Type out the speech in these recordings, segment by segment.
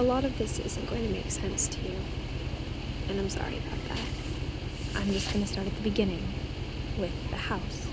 A lot of this isn't going to make sense to you, and I'm sorry about that. I'm just going to start at the beginning, with the house.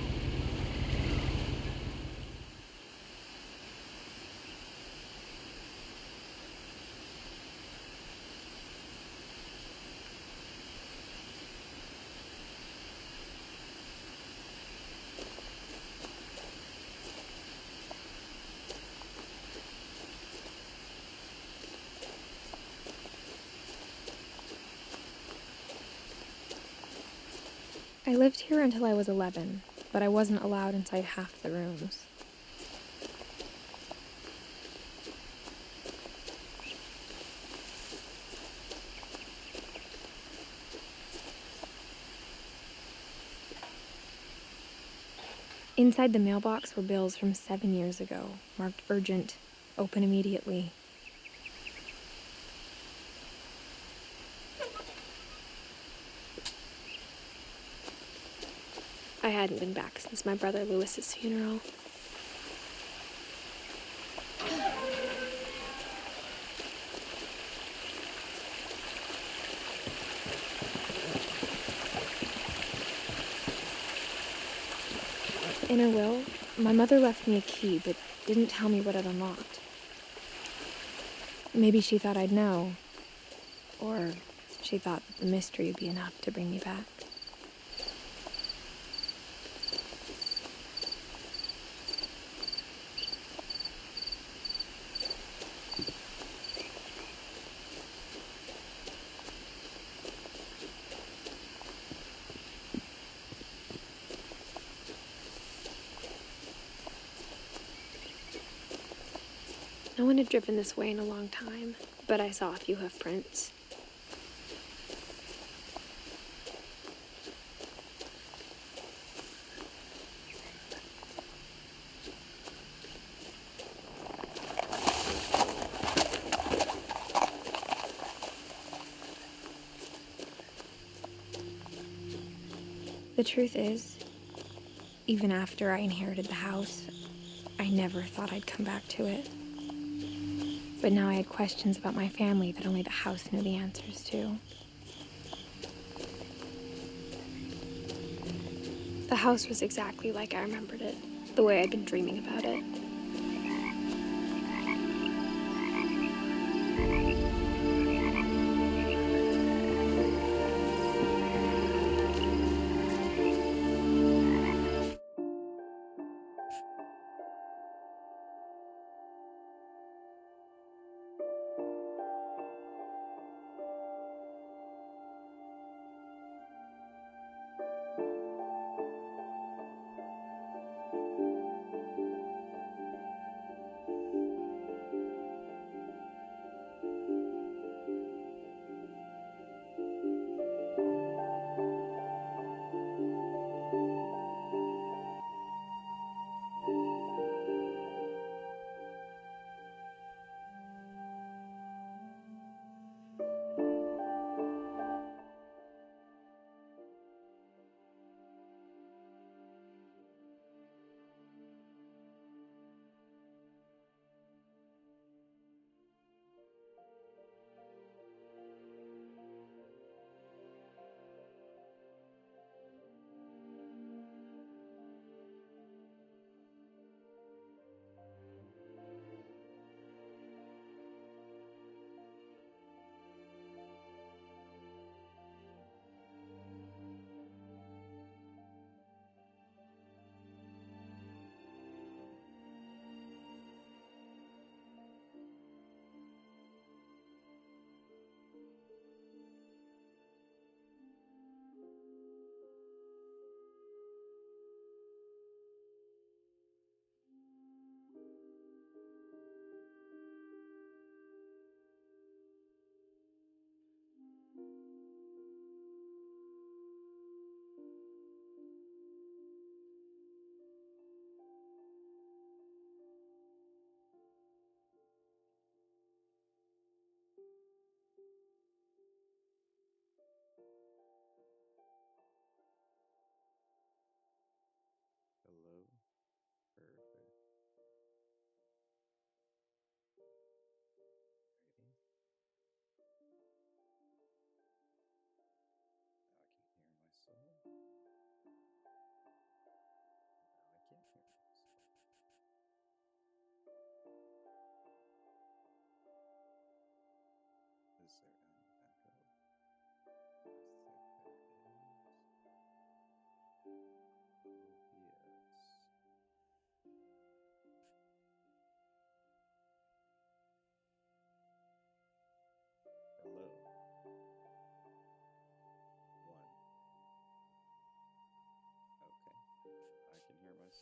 I lived here until I was 11, but I wasn't allowed inside half the rooms. Inside the mailbox were bills from 7 years ago, marked urgent, open immediately. I hadn't been back since my brother Lewis's funeral. In her will, my mother left me a key, but didn't tell me what it unlocked. Maybe she thought I'd know, or she thought that the mystery would be enough to bring me back. No one had driven this way in a long time, but I saw a few hoof prints. The truth is, even after I inherited the house, I never thought I'd come back to it. But now I had questions about my family that only the house knew the answers to. The house was exactly like I remembered it, the way I'd been dreaming about it.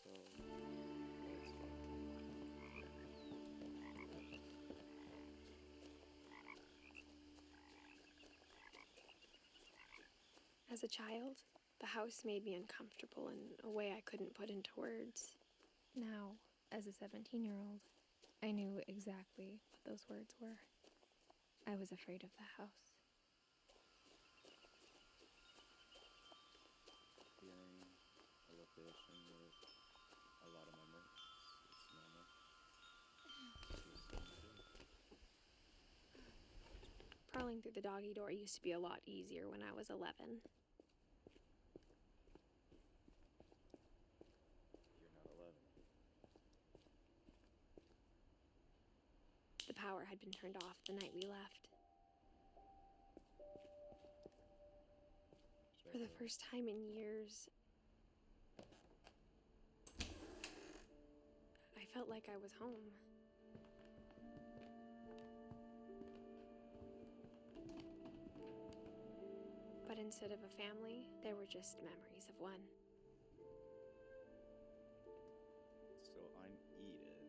so it's fine. As a child, the house made me uncomfortable in a way I couldn't put into words. Now, as a 17-year-old, I knew exactly what those words were. I was afraid of the house. Feeling a location with a lot of memories. It's normal. Crawling through the doggy door used to be a lot easier when I was 11. You're not 11. The power had been turned off the night we left. For the first time in years, I felt like I was home. But instead of a family, there were just memories of one. So I'm Edith.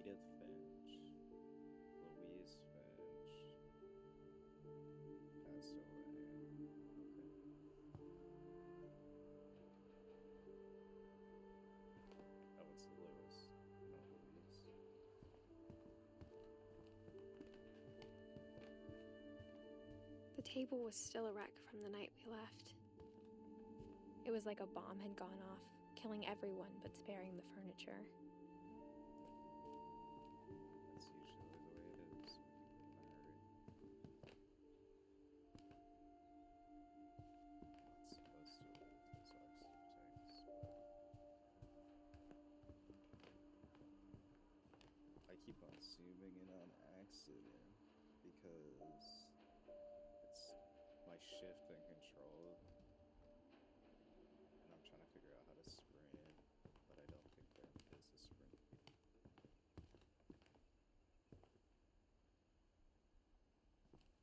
Edith Finch. Louise Finch. Passed away. Okay. Oh, it's Louis, not Louise. The table was still a wreck from the night we left. It was like a bomb had gone off, killing everyone but sparing the furniture. That's usually the way it is when people in a hurry. Not supposed to leave those oxygen tanks, but I keep on zooming in on accident because it's my shift and control, and I'm trying to figure out how to sprint, but I don't think there is a sprint.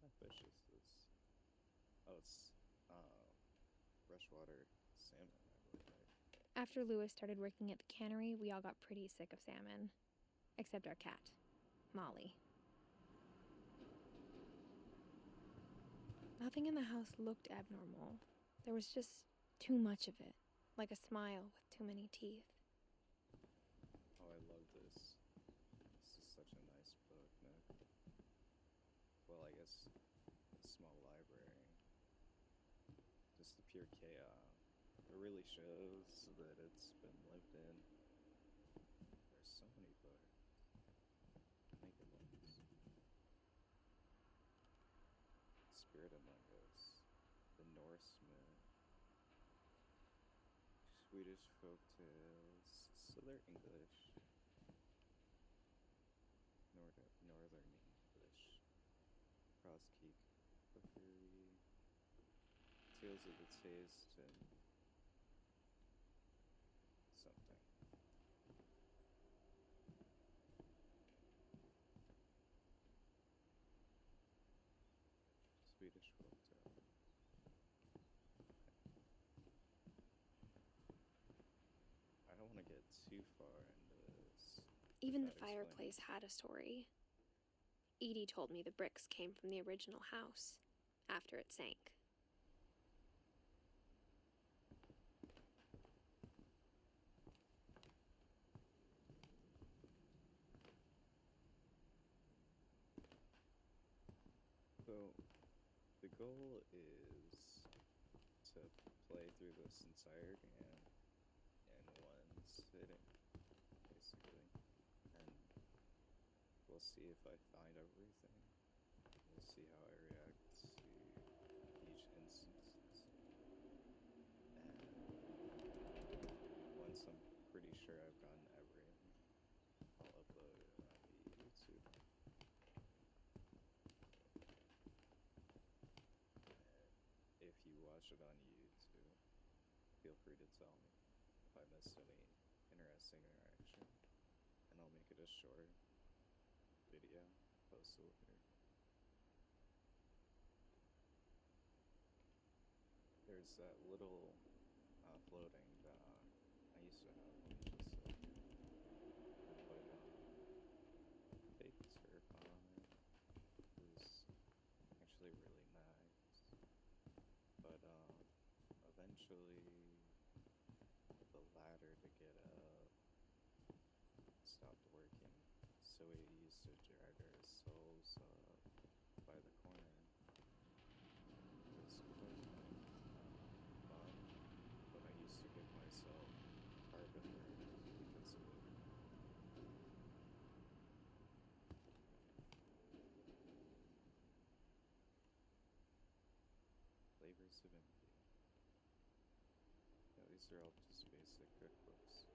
What fish is this? Oh, it's freshwater salmon, I believe, right? After Lewis started working at the cannery, we all got pretty sick of salmon. Except our cat, Molly. Nothing in the house looked abnormal. There was just too much of it, like a smile with too many teeth. Oh, I love this. This is such a nice book, man. Well, I guess a small library. Just the pure chaos. It really shows that it's been lived in. There's so many books. Many good ones. Spirit Among Us. The Norsemen. Swedish folktales. So they're English. Northern English. Cross Creek Cookery. Tales of the Taste and something. Swedish folktale. I don't want to get too far into this. Even the fireplace had a story. Edie told me the bricks came from the original house, after it sank. So, the goal is to play through this entire game in one sitting, basically. And we'll see if I find everything. We'll see how I react to each instance. And once I'm pretty sure I've gotten everything, I'll upload it on YouTube. If you watch it on YouTube, feel free to tell me if I missed any interesting interaction, and I'll make it a short video, post it later. There's that little floating dock. I used used to have one just like and put fake turf on it. It was actually really nice. But eventually the ladder to get up stopped working. So we used to drag ourselves up by the corner. It was quite fun, but I used to give myself heartburn because of it. Flavors of India. Yeah, these are all just basic cookbooks.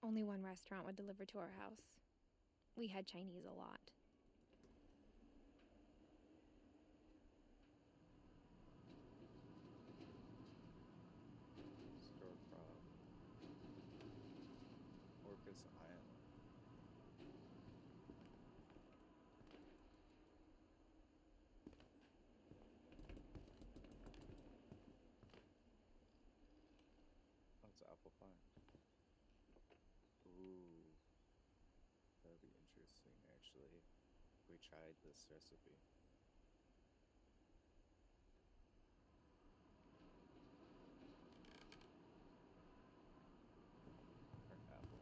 Only one restaurant would deliver to our house. We had Chinese a lot. Store-bought Orcas Island. Oh, it's apple pie. Ooh, that would be interesting, actually. If we tried this recipe. Or apple.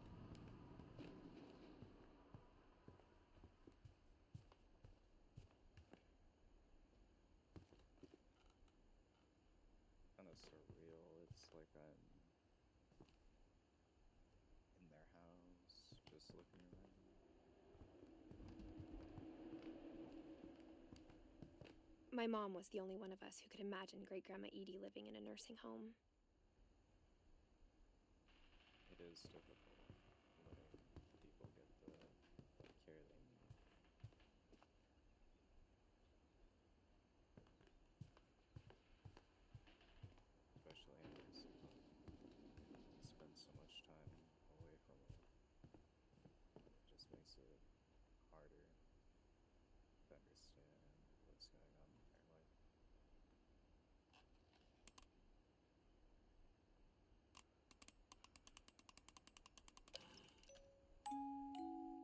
Kind of surreal. It's like I'm in their house, just looking around. My mom was the only one of us who could imagine Great-Grandma Edie living in a nursing home. It is difficult letting people get the care they need. Especially in nursing home. You spend so much time away from it. It just makes it harder to understand what's going on in their life.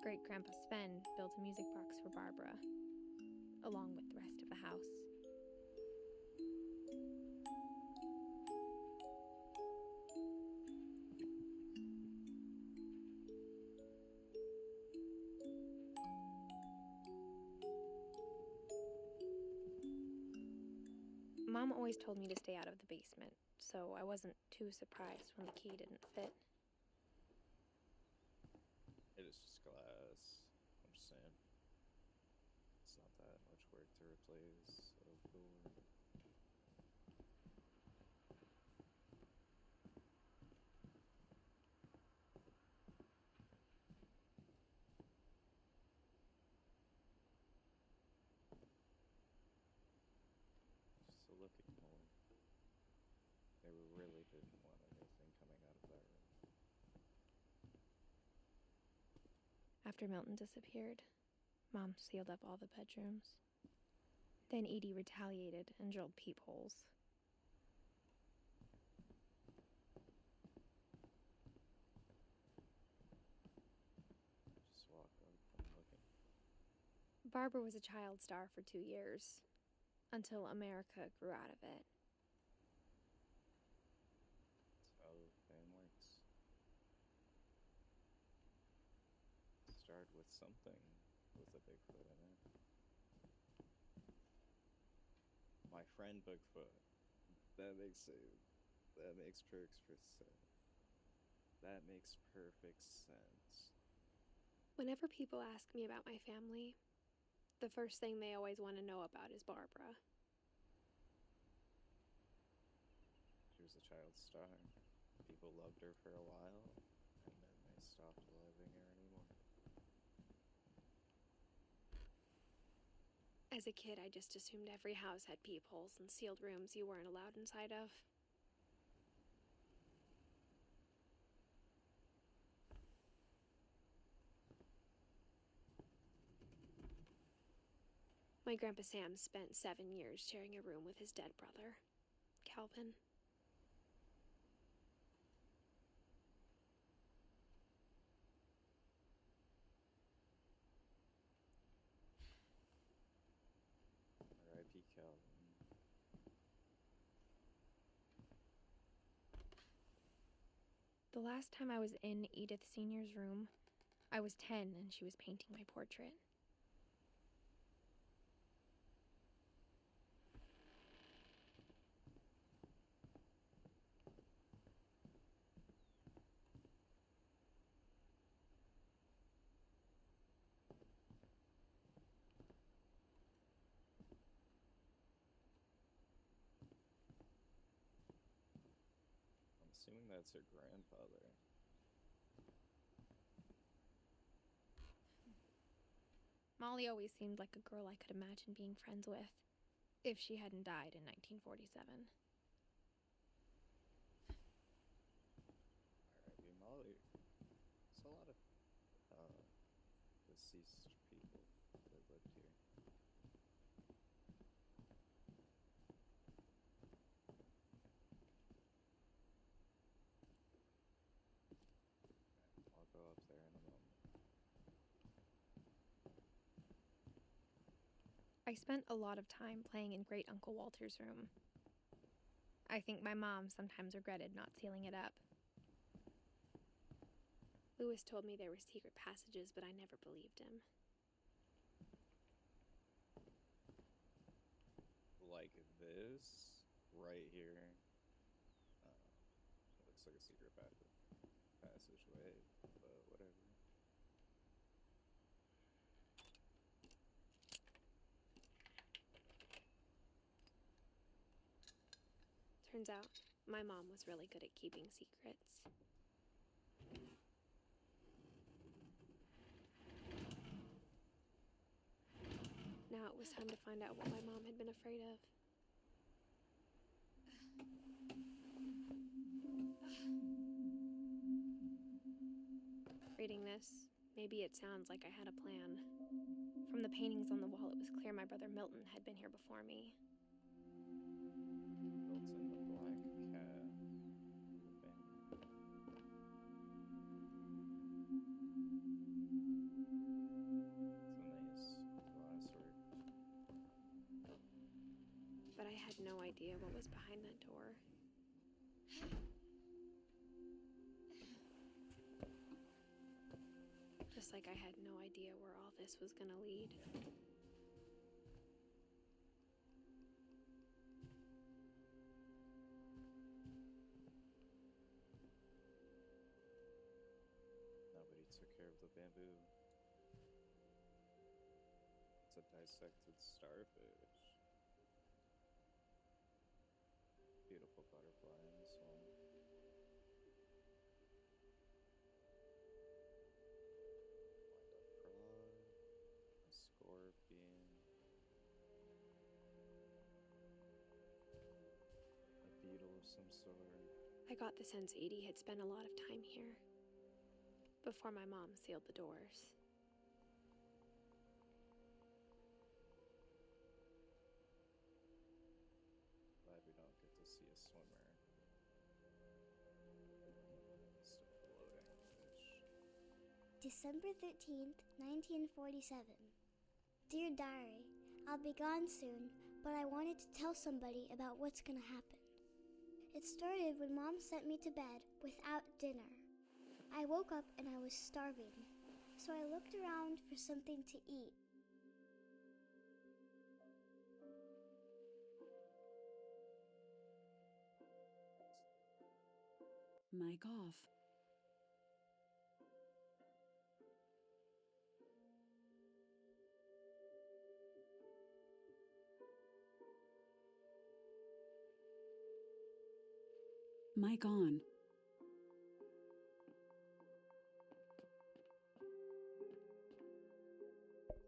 Great-Grandpa Sven built a music box for Barbara, along with the rest of the house. Mom always told me to stay out of the basement, so I wasn't too surprised when the key didn't fit. It is just glass. I'm just saying. It's not that much work to replace a door. Just a looking hole. They really didn't want anything coming out of that room. After Milton disappeared, Mom sealed up all the bedrooms. Then Edie retaliated and drilled peepholes. Just walk up and looking. Barbara was a child star for 2 years, until America grew out of it. That's how fame works. Start with something with a Bigfoot in it. My friend Bigfoot. That makes it. That makes perfect sense. That makes perfect sense. Whenever people ask me about my family, the first thing they always want to know about is Barbara. She was a child star. People loved her for a while, and then they stopped loving her anymore. As a kid, I just assumed every house had peepholes and sealed rooms you weren't allowed inside of. My Grandpa Sam spent 7 years sharing a room with his dead brother, Calvin. Calvin. The last time I was in Edith Sr.'s room, I was 10 and she was painting my portrait. I'm assuming that's her grandfather. Molly always seemed like a girl I could imagine being friends with, if she hadn't died in 1947. R.I.P. Molly. There's a lot of deceased people that lived here. I'll go up there in a moment. I spent a lot of time playing in Great Uncle Walter's room. I think my mom sometimes regretted not sealing it up. Lewis told me there were secret passages, but I never believed him. Like this, right here. Looks like a secret passageway, but whatever. Turns out, my mom was really good at keeping secrets. Now it was time to find out what my mom had been afraid of. Reading this, maybe it sounds like I had a plan. From the paintings on the wall, it was clear my brother Milton had been here before me. Milton the Black Cat. It's a nice glasswork. But I had no idea what was behind that door. Just like I had no idea where all this was gonna lead. Nobody took care of the bamboo. It's a dissected starfish. Beautiful butterfly in this one. Wind up frog, a scorpion, a beetle of some sort. I got the sense Edie had spent a lot of time here, before my mom sealed the doors. Glad we don't get to see a swimmer. Just a floating fish. December 13th, 1947. Dear Diary, I'll be gone soon, but I wanted to tell somebody about what's gonna happen. It started when Mom sent me to bed without dinner. I woke up and I was starving, so I looked around for something to eat. Mic off. Mic on.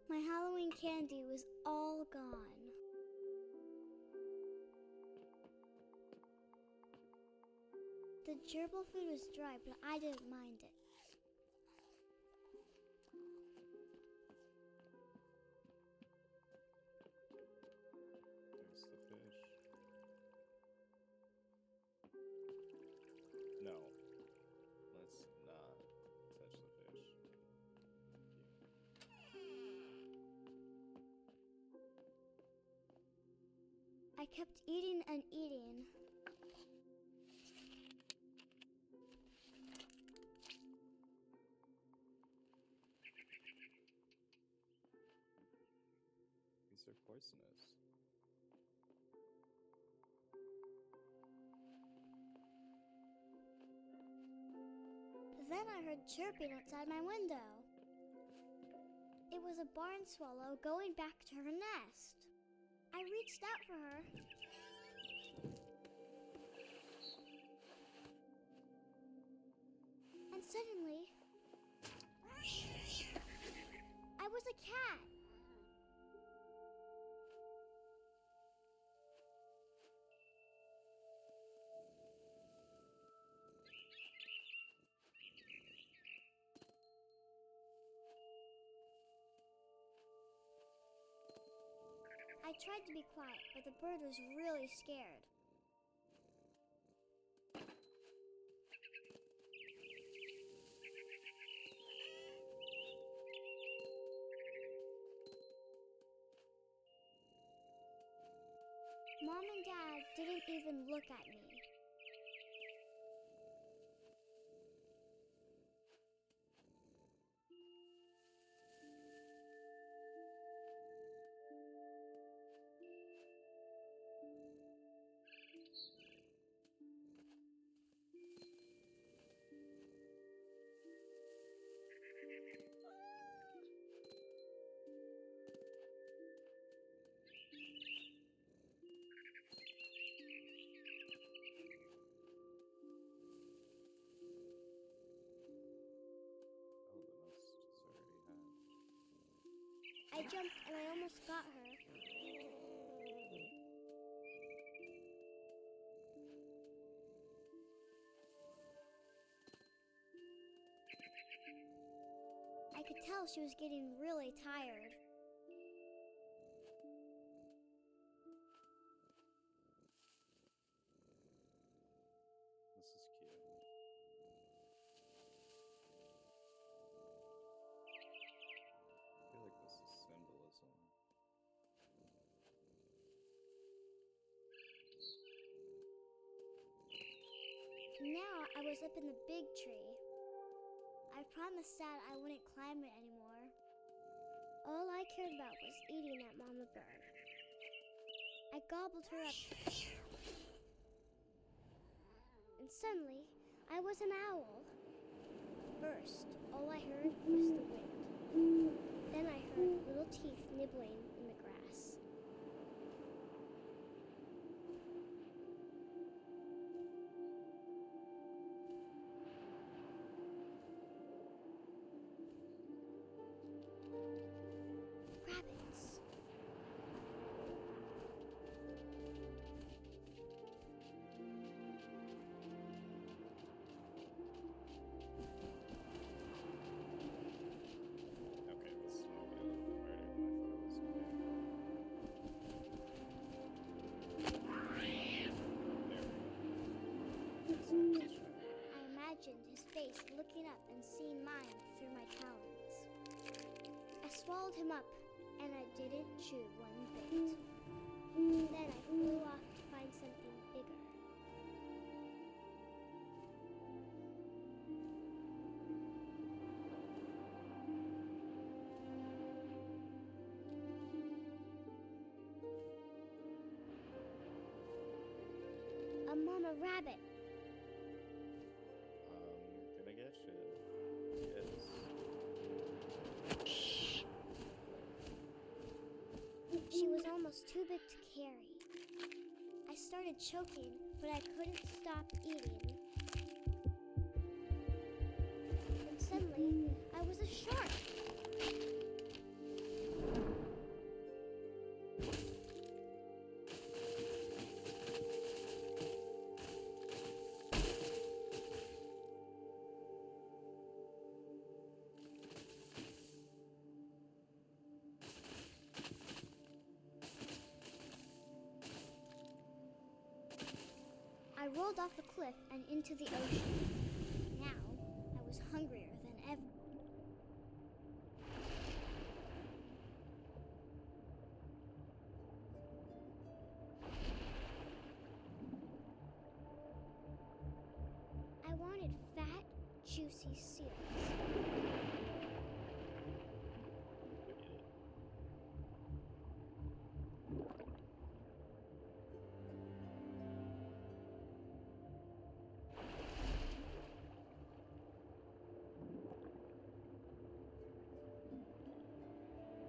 My Halloween candy was all gone. The gerbil food was dry, but I didn't mind it. There's the fish. No. Let's not touch the fish. Thank you. I kept eating and eating. These are poisonous. Then I heard chirping outside my window. It was a barn swallow going back to her nest. I reached out for her. And suddenly, I was a cat. I tried to be quiet, but the bird was really scared. Mom and Dad didn't even look at me. Oh, the nest is already hatched. I jumped and I almost got her. I could tell she was getting really tired. This is cute. I feel like this is symbolism. Now I was up in the big tree. I promised Dad I wouldn't climb it anymore. All I cared about was eating that mama bird. I gobbled her up. And suddenly, I was an owl. First, all I heard was the wind. Then I heard little teeth nibbling in the grass. Rabbits. Okay, this is not really a little bit harder than I thought it was going to be. There we go. This next is shiny. I imagined his face looking up and seeing mine through my talons. I swallowed him up, and I didn't chew one bit. Then I flew off to find something bigger. A mama rabbit. Gonna get you. Yes. She was almost too big to carry. I started choking, but I couldn't stop eating. And suddenly, I was a shark. I rolled off the cliff and into the ocean. Now, I was hungrier than ever. juicy seals.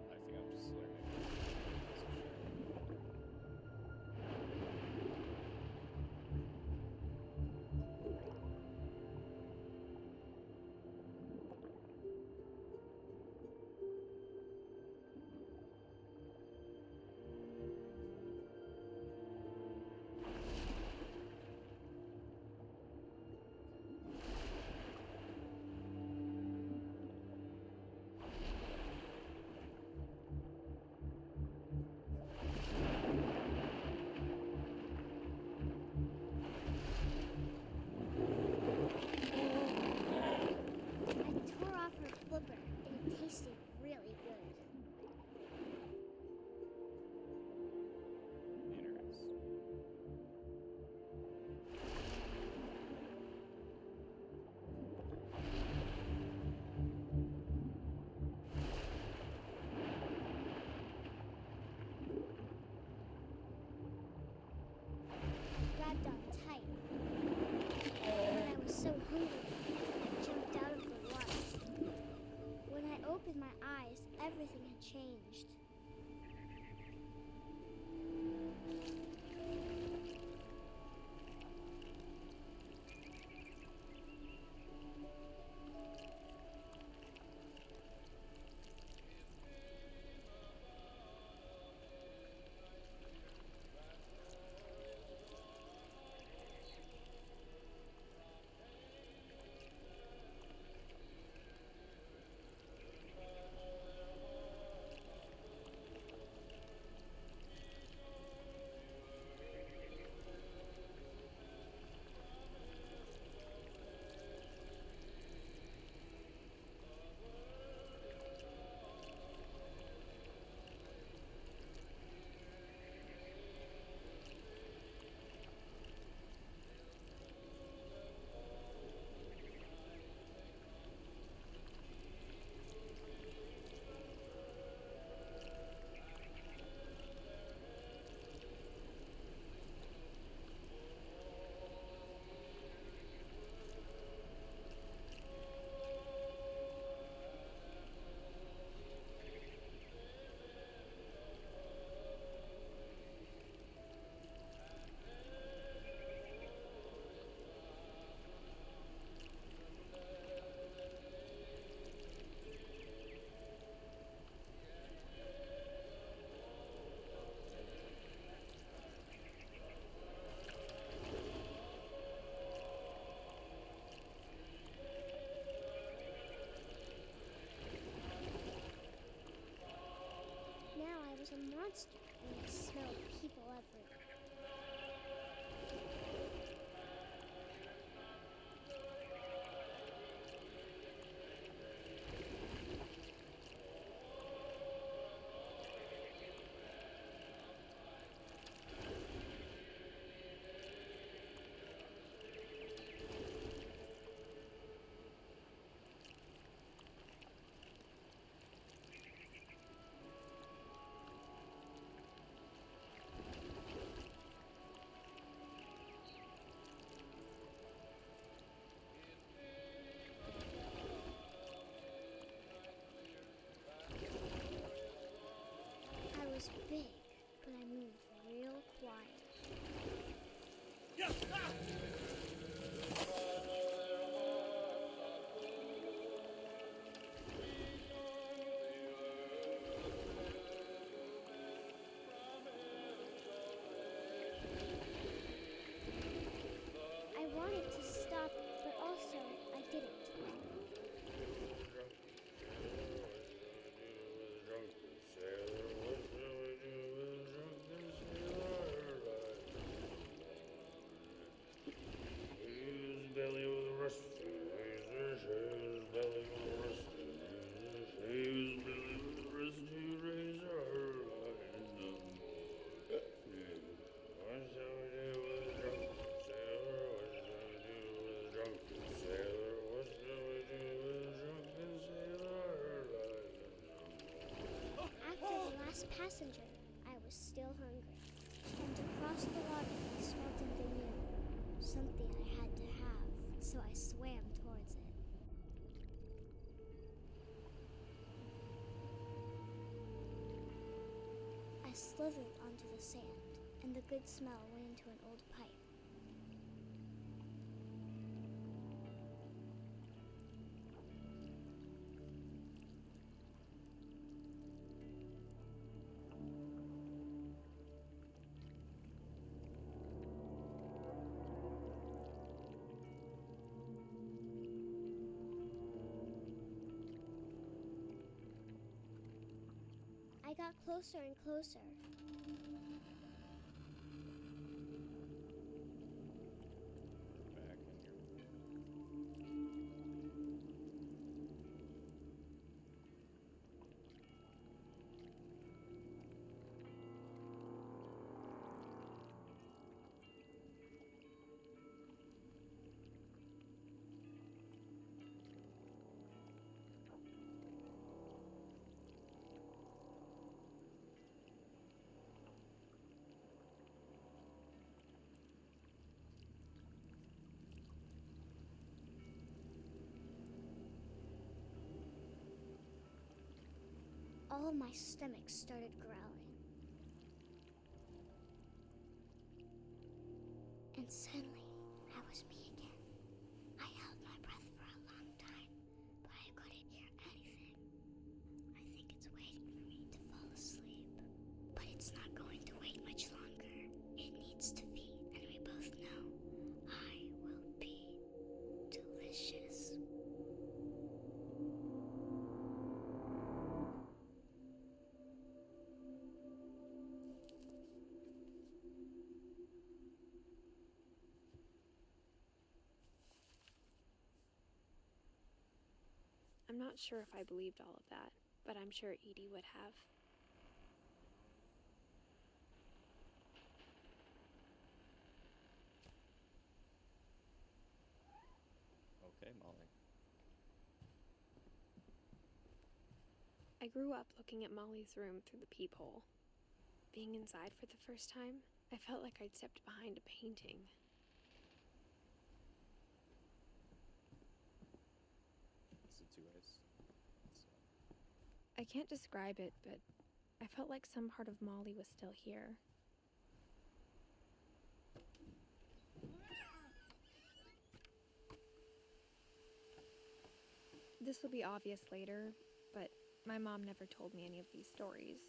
I think I'm just learning. I tore off her flipper, and it tasted really good. Interesting. Grabbed on tight. When I was so hungry, I jumped out of the water. When I opened my eyes, everything had changed. Now I was a monster when I smelled people everywhere. slithered onto the sand, and the good smell went into an old pipe. I got closer and closer. We're back in your All of my stomach started growling. And suddenly, I was me again. I held my breath for a long time, but I couldn't hear anything. I think it's waiting for me to fall asleep. But it's not going to wait much longer. It needs to feed, and we both know I will be delicious. I'm not sure if I believed all of that, but I'm sure Edie would have. Okay, Molly. I grew up looking at Molly's room through the peephole. Being inside for the first time, I felt like I'd stepped behind a painting. Is it 2 ways? I can't describe it, but I felt like some part of Molly was still here. This will be obvious later, but my mom never told me any of these stories.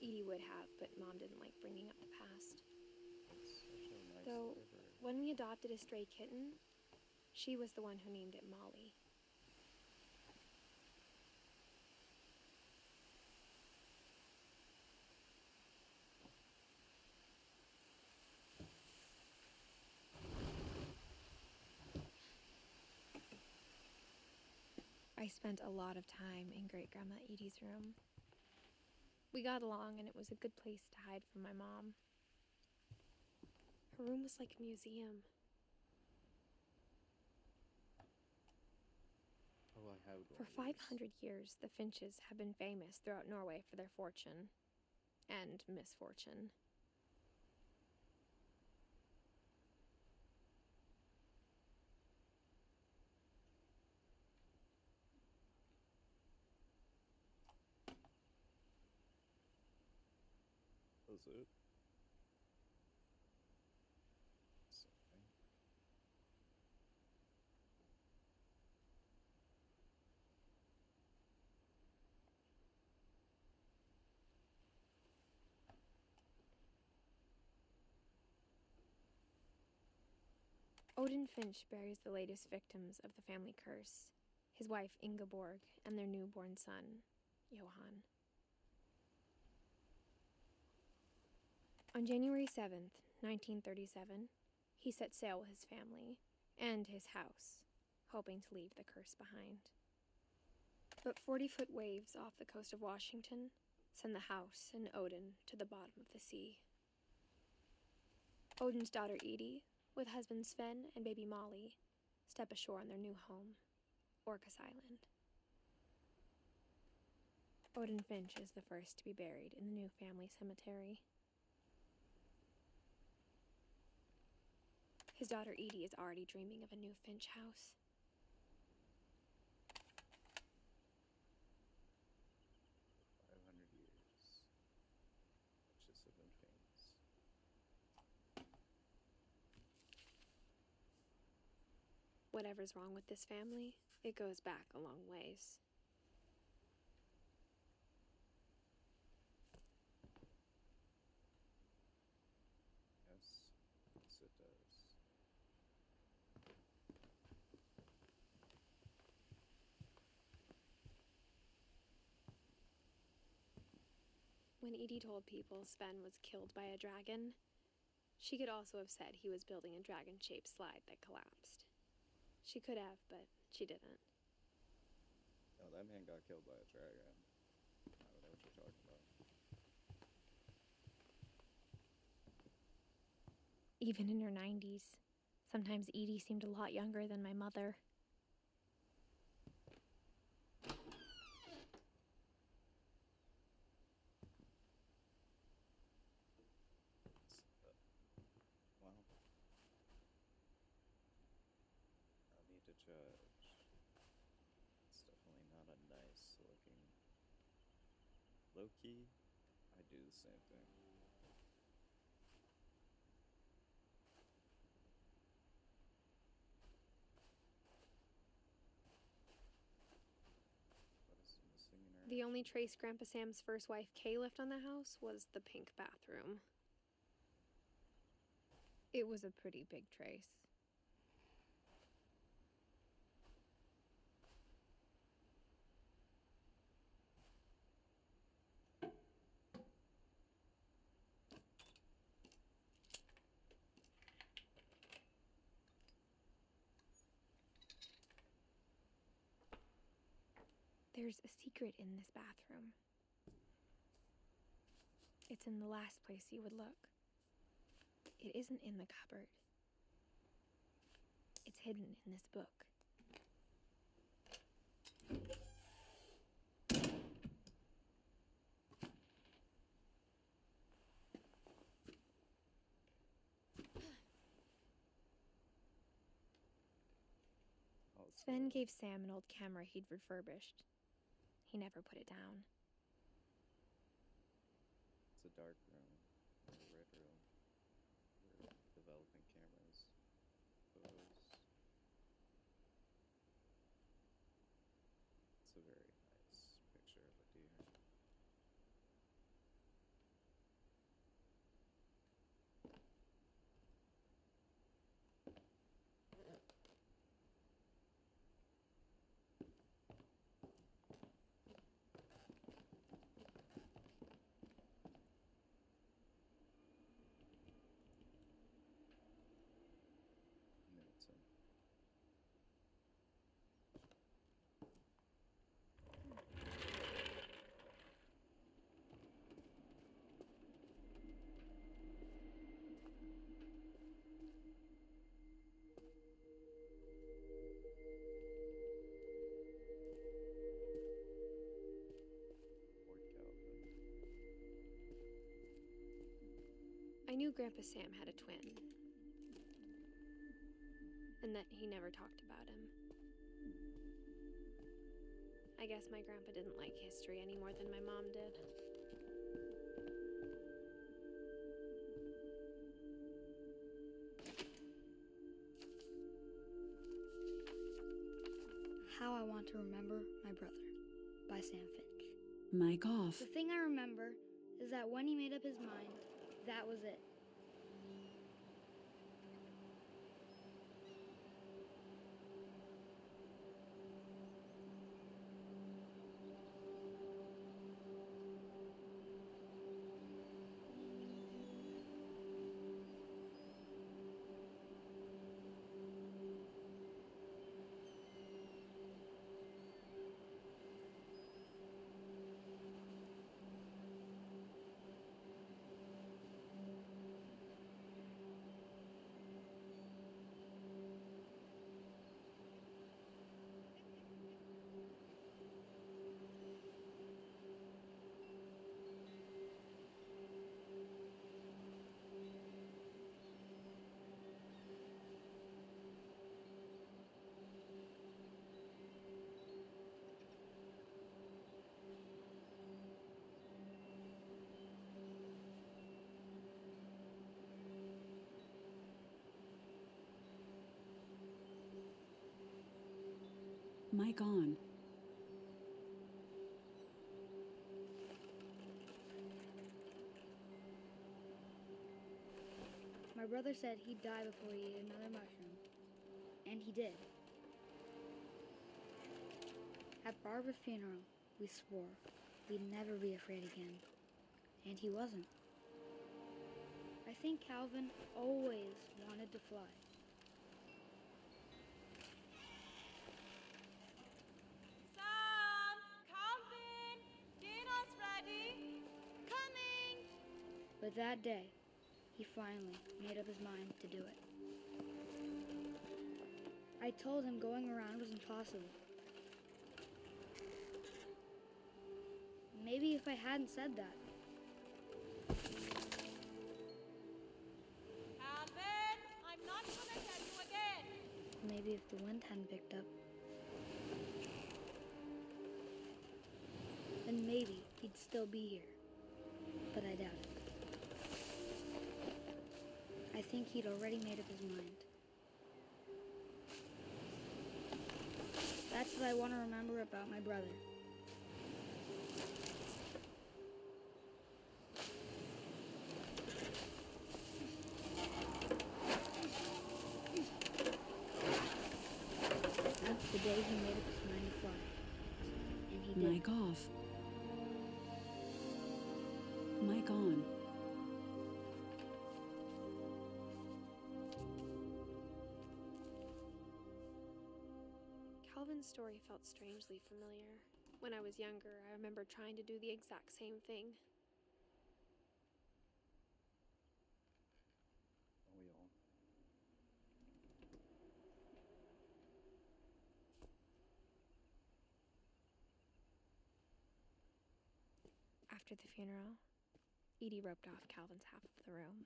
Edie would have, but Mom didn't like bringing up the past. It's such a nice Though, library. when we adopted a stray kitten, she was the one who named it Molly. I spent a lot of time in Great-Grandma Edie's room. We got along, and it was a good place to hide from my mom. Her room was like a museum. Oh, I have For one of these. 500 years, the finches have been famous throughout Norway for their fortune and misfortune. Is it? Something. Odin Finch buries the latest victims of the family curse, his wife Ingeborg and their newborn son, Johann. On January 7th, 1937, he set sail with his family and his house, hoping to leave the curse behind. But 40-foot waves off the coast of Washington send the house and Odin to the bottom of the sea. Odin's daughter Edie, with husband Sven and baby Molly, step ashore on their new home, Orcas Island. Odin Finch is the first to be buried in the new family cemetery. His daughter Edie is already dreaming of a new Finch house. 500 years. Whatever's wrong with this family, it goes back a long ways. Yes, yes it does. When Edie told people Sven was killed by a dragon, she could also have said he was building a dragon-shaped slide that collapsed. She could have, but she didn't. No, that man got killed by a dragon. I don't know what you're talking about. Even in her 90s, sometimes Edie seemed a lot younger than my mother. Well, no need to judge. It's definitely not a nice looking. Low key, I do the same thing. What is missing in her? The only trace Grandpa Sam's first wife, Kay, left on the house was the pink bathroom. It was a pretty big trace. There's a secret in this bathroom. It's in the last place you would look. It isn't in the cupboard. It's hidden in this book. Oh, it's Sven gave Sam an old camera he'd refurbished. He never put it down. It's a dark room, or a red room. We're developing cameras, photos. It's a very nice picture of a deer. Milton. Fort Calvin. I knew Grandpa Sam had a twin, and that he never talked about him. I guess my grandpa didn't like history any more than my mom did. How I Want to Remember My Brother by Sam Finch. Mic off. The thing I remember is that when he made up his mind, that was it. Mic on. My brother said he'd die before he ate another mushroom. And he did. At Barbara's funeral, we swore we'd never be afraid again. And he wasn't. I think Calvin always wanted to fly. Sam! Calvin! Dinner's ready! Coming! But that day, he finally made up his mind to do it. I told him going around was impossible. Maybe if I hadn't said that, Calvin! I'm not gonna tell you again! maybe if the wind hadn't picked up, then maybe he'd still be here. But I doubt it. I think he'd already made up his mind. That's what I want to remember about my brother. That's the day he made up his mind to fly. And he did. Mic off. Mic on. Calvin's story felt strangely familiar. When I was younger, I remember trying to do the exact same thing. Are we all? After the funeral, Edie roped off Calvin's half of the room.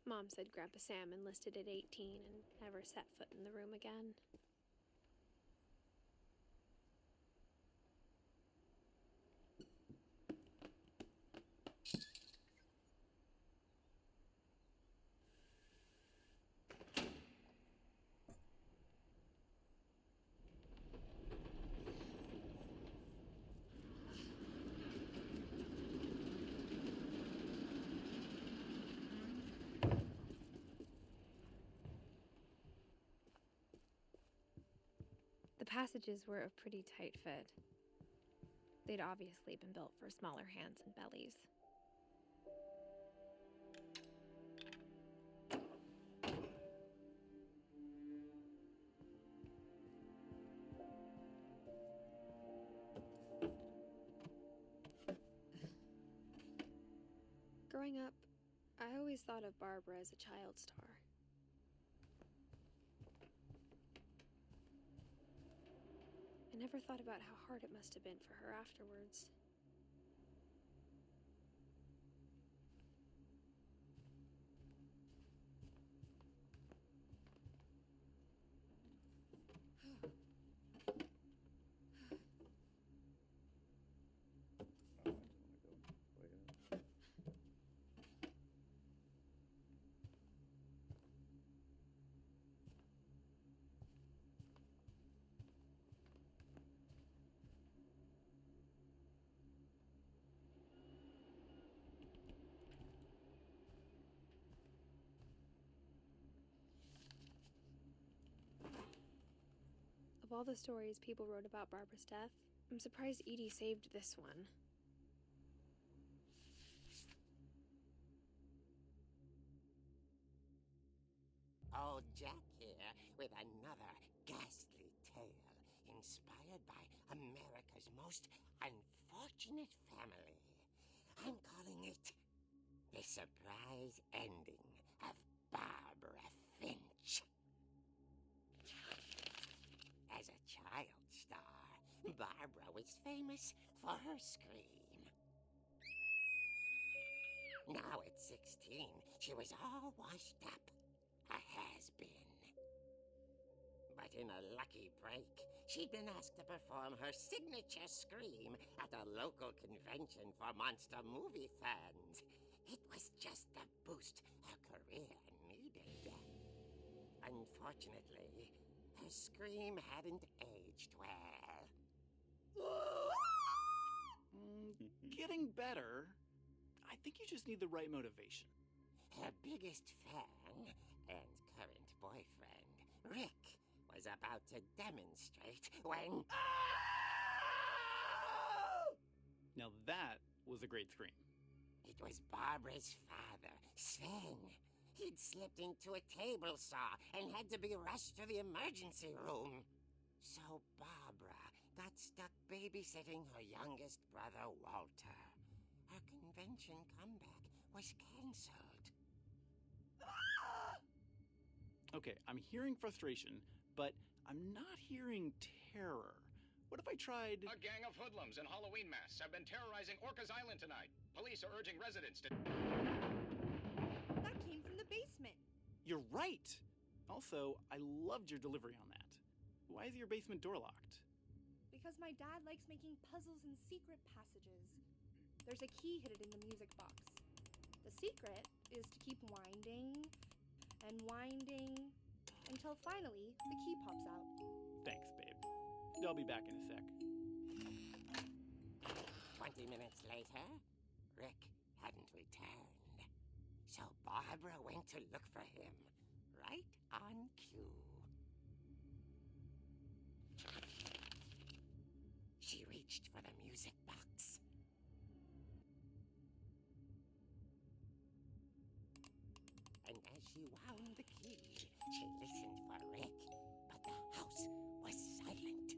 Mom said Grandpa Sam enlisted at 18 and never set foot in the room again. The passages were a pretty tight fit. They'd obviously been built for smaller hands and bellies. Growing up, I always thought of Barbara as a child star. I never thought about how hard it must have been for her afterwards. I just want to go play it. Of all the stories people wrote about Barbara's death, I'm surprised Edie saved this one. Old Jack here with another ghastly tale inspired by America's most unfortunate family. I'm calling it The Surprise Ending of Barbara Finch. As a child star, Barbara was famous for her scream. Now at 16, she was all washed up. A has-been. But in a lucky break, she'd been asked to perform her signature scream at a local convention for monster movie fans. It was just the boost her career needed. Unfortunately, Her scream hadn't aged well. Getting better. I think you just need the right motivation. Her biggest fan and current boyfriend, Rick, was about to demonstrate when... Now that was a great scream. It was Barbara's father, Sven. He'd slipped into a table saw and had to be rushed to the emergency room. So Barbara got stuck babysitting her youngest brother, Walter. Her convention comeback was cancelled. Okay, I'm hearing frustration, but I'm not hearing terror. What if I tried... A gang of hoodlums in Halloween masks have been terrorizing Orcas Island tonight. Police are urging residents to... That came from the basement. You're right! Also, I loved your delivery on that. Why is your basement door locked? Because my dad likes making puzzles and secret passages. There's a key hidden in the music box. The secret is to keep winding and winding until finally the key pops out. Thanks, babe. I'll be back in a sec. 20 minutes later, Rick hadn't returned. So Barbara went to look for him, right on cue. She reached for the music box. And as she wound the key, she listened for Rick, but the house was silent.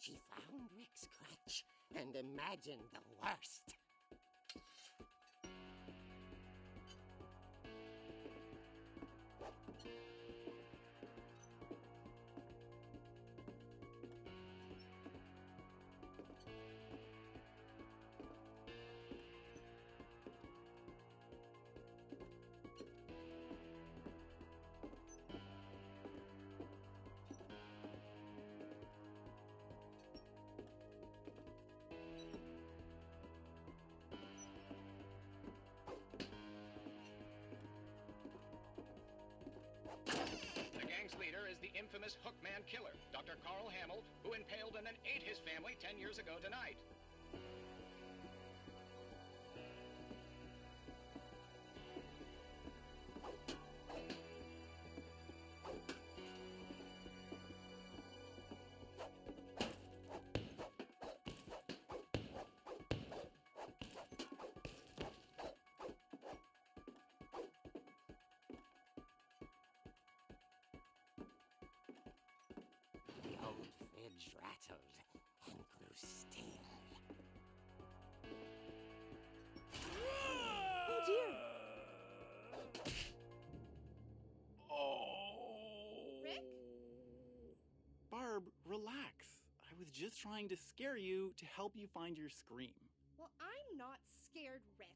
She found Rick's crutch and imagined the worst. The gang's leader is the infamous Hookman killer, Dr. Carl Hamill, who impaled and then ate his family 10 years ago tonight. The old fridge rattled and grew still. Oh dear! Oh! Rick? Barb, relax. I was just trying to scare you to help you find your scream. Well, I'm not scared, Rick.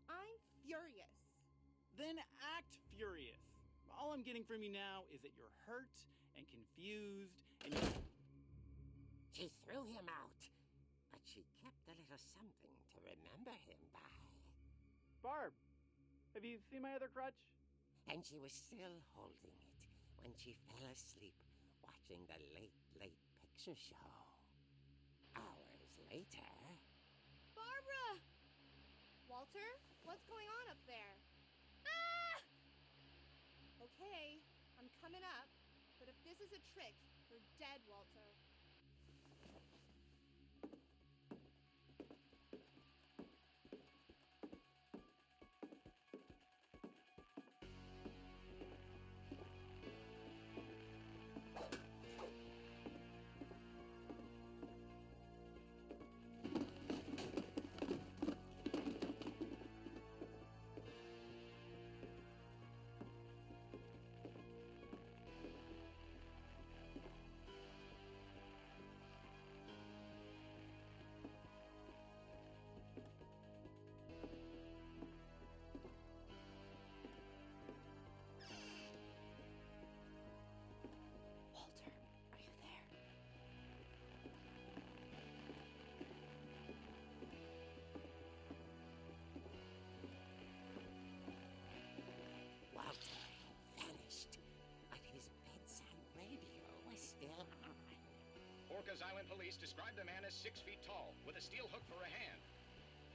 I'm furious. Then act furious. All I'm getting from you now is that you're hurt and confused and She threw him out, but she kept a little something to remember him by. Barb, have you seen my other crutch? And she was still holding it when she fell asleep watching the late picture show. Hours later... Barbara! Walter, what's going on up there? Ah! Okay, I'm coming up, but if this is a trick, you're dead, Walter. Rikers Island police describe the man as 6 feet tall, with a steel hook for a hand.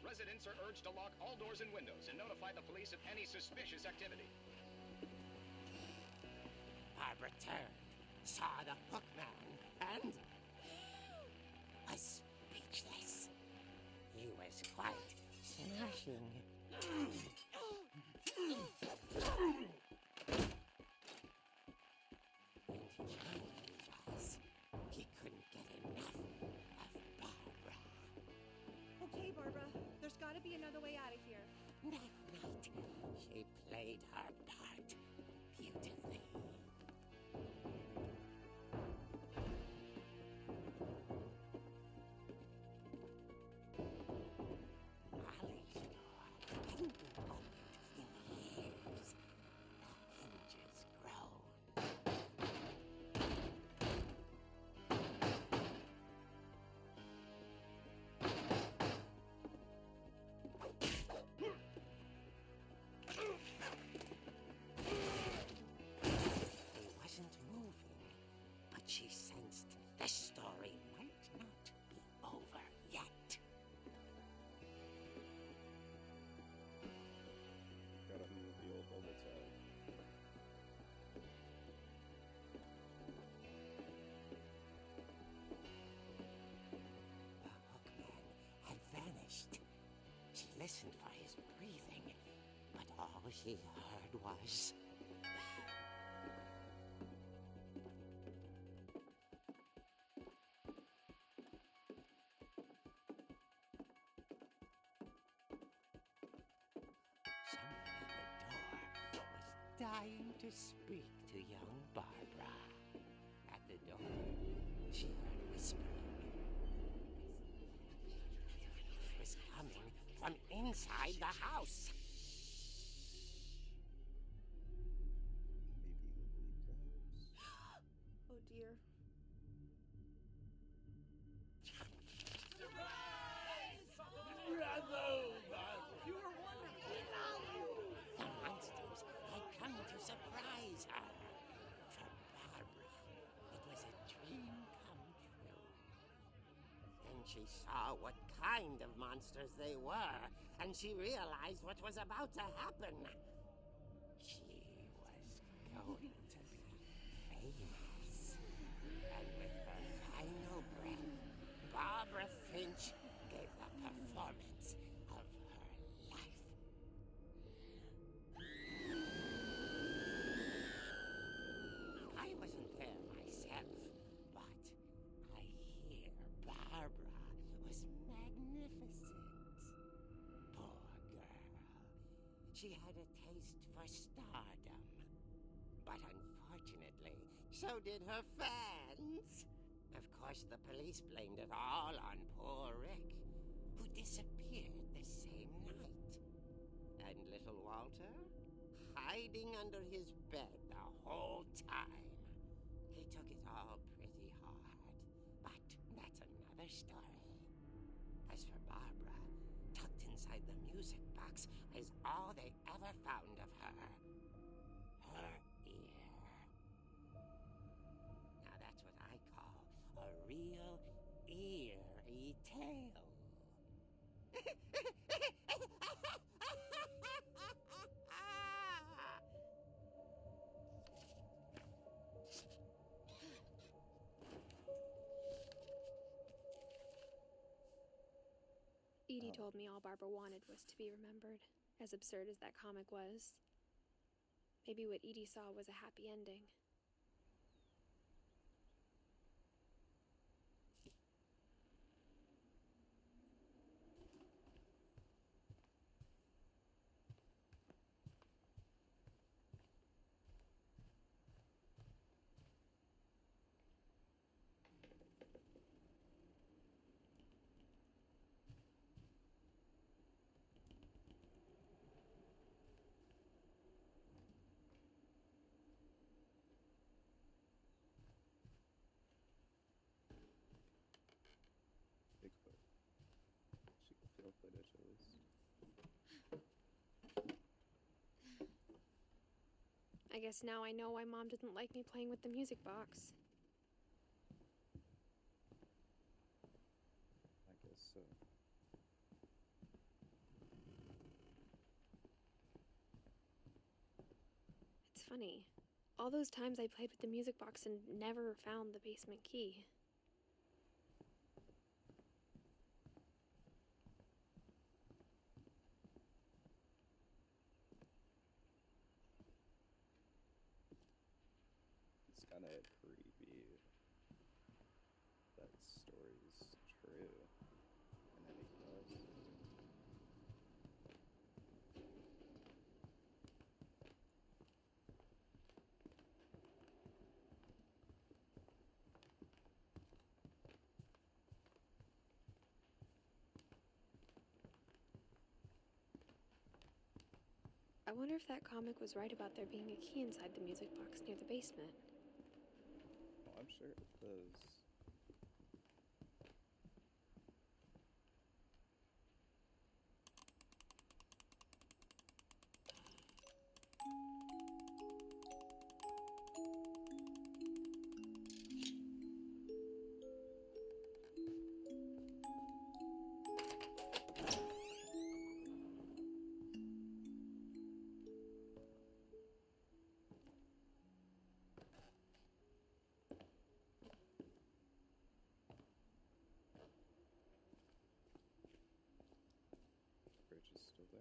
Residents are urged to lock all doors and windows and notify the police of any suspicious activity. Barbara turned, saw the hook man, and was speechless. He was quite smashing. And he knew he was. He couldn't get enough of Barbara. Okay, Barbara, there's gotta be another way out of here. That night, she played her part beautifully. Molly's door hadn't been opened in years. The hinges groaned. He wasn't moving, but she sensed the story might not be over yet. Gotta move the old bullets out. The hookman had vanished. She listened for his breathing, but all she heard was... someone at the door was dying to speak to young Barbara. At the door, she heard whispering. It was coming from inside the house. Maybe he'll leave the house. Oh dear. The monsters had come to surprise her. For Barbara, it was a dream come true. Then she saw what kind of monsters they were, and she realized what was about to happen. She was going to be famous. And with her final breath, Barbara Finch gave the performance of her life. I wasn't there myself, but I hear Barbara was magnificent. Poor girl. She had a taste for stardom. But unfortunately, so did her fans. Of course, the police blamed it all on poor Rick, who disappeared the same night. And little Walter, hiding under his bed the whole time. He took it all pretty hard, but that's another story. As for Barbara, tucked inside the music box is all they ever found of her. Her ear. Now that's what I call a real eerie tale. Edie told me all Barbara wanted was to be remembered, as absurd as that comic was. Maybe what Edie saw was a happy ending. Bigfoot. She can feel footage at least. I guess now I know why Mom didn't like me playing with the music box. funny. All those times I played with the music box and never found the basement key. It's kind of creepy that story's true. And then he was. I wonder if that comic was right about there being a key inside the music box near the basement. Oh, I'm sure it was. Bridge is still there.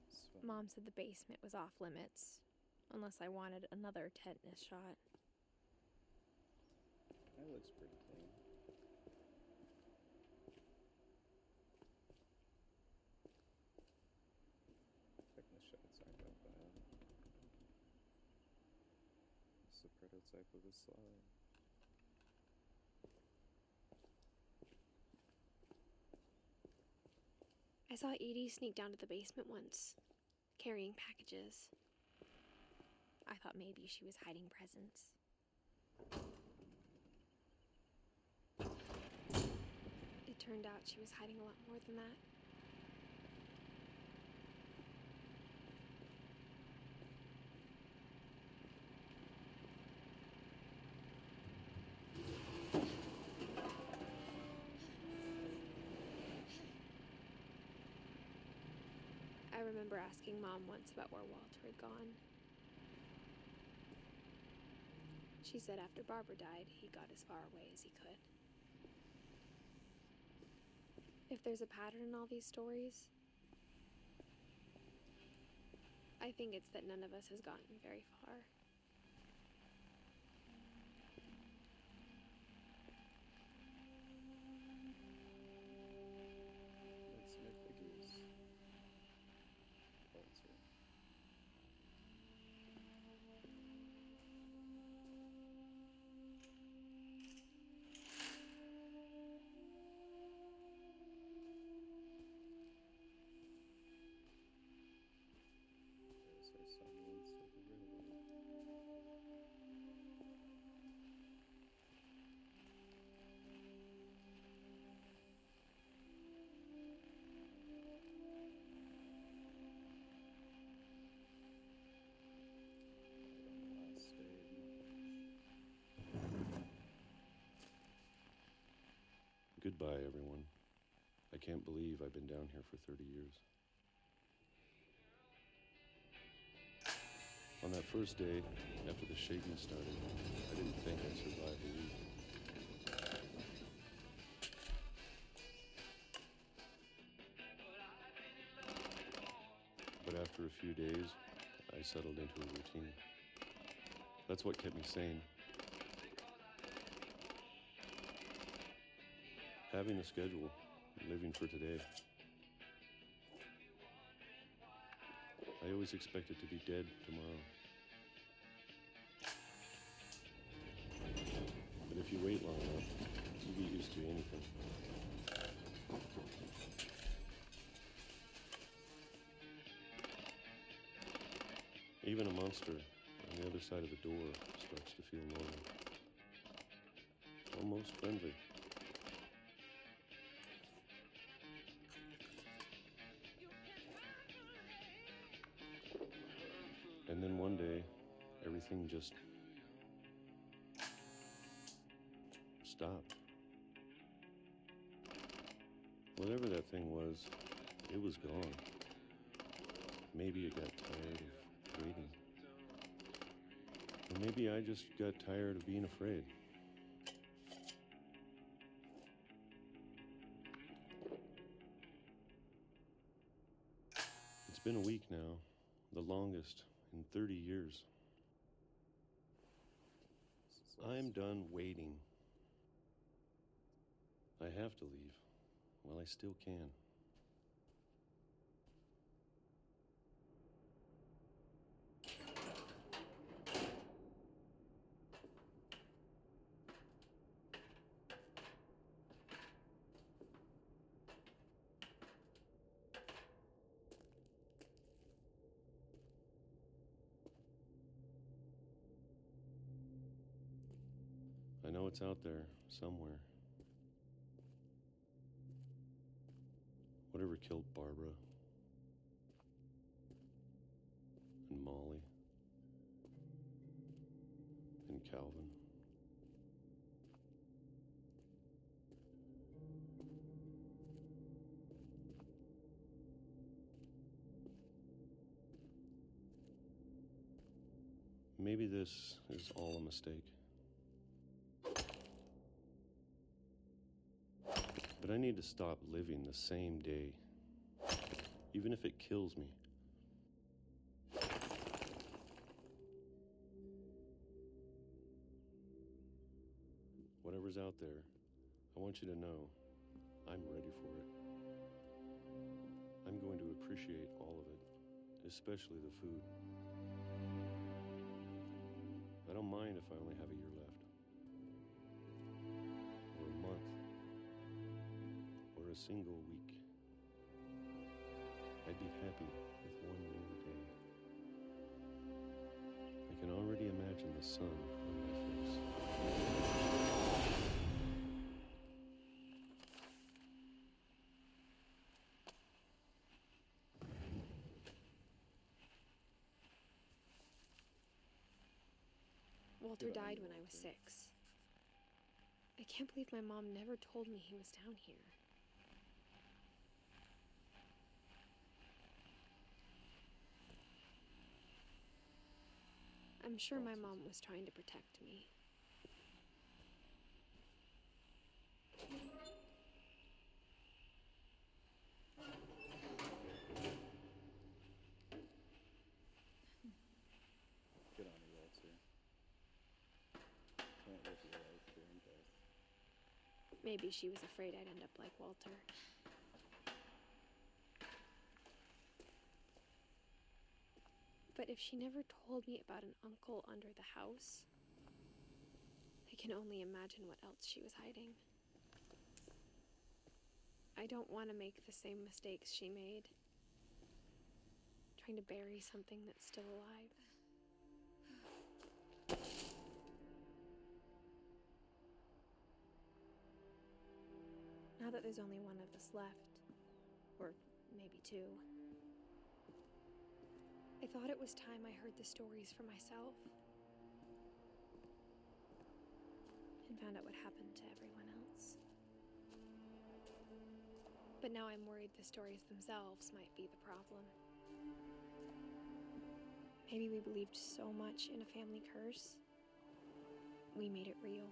It's fun. Mom said the basement was off limits, unless I wanted another tetanus shot. That looks pretty clean. Tetanus shots aren't that bad. It's the prototype of a slide. I saw Edie sneak down to the basement once, carrying packages. I thought maybe she was hiding presents. It turned out she was hiding a lot more than that. I remember asking Mom once about where Walter had gone. She said after Barbara died, he got as far away as he could. If there's a pattern in all these stories, I think it's that none of us has gotten very far. Let's make figures. Walter. There's her semblance of a river. Last day. Goodbye, everyone. I can't believe I've been down here for 30 years. On that first day, after the shaking started, I didn't think I'd survive a week. But after a few days, I settled into a routine. That's what kept me sane. Having a schedule, living for today. I always expected to be dead tomorrow. But if you wait long enough, you get used to anything. Even a monster on the other side of the door starts to feel normal. Almost friendly. And then one day, everything just stopped. Whatever that thing was, it was gone. Maybe it got tired of waiting. Or maybe I just got tired of being afraid. It's been a week now, the longest in 30 years. I'm done waiting. I have to leave while I still can. I know it's out there, somewhere. Whatever killed Barbara and Molly and Calvin. Maybe this is all a mistake. But I need to stop living the same day, even if it kills me. Whatever's out there, I want you to know I'm ready for it. I'm going to appreciate all of it, especially the food. I don't mind if I only have a year left, or a month, or a single week. I'd be happy with one new day. I can already imagine the sun on my face. Walter died when I was 6. I can't believe my mom never told me he was down here. I'm sure my mom was trying to protect me. Good on you, Walter. Can't live your life during death. Maybe she was afraid I'd end up like Walter. But if she never told me about an uncle under the house, I can only imagine what else she was hiding. I don't want to make the same mistakes she made, trying to bury something that's still alive. Now that there's only one of us left, or maybe 2, I thought it was time I heard the stories for myself and found out what happened to everyone else. But now I'm worried the stories themselves might be the problem. Maybe we believed so much in a family curse, we made it real.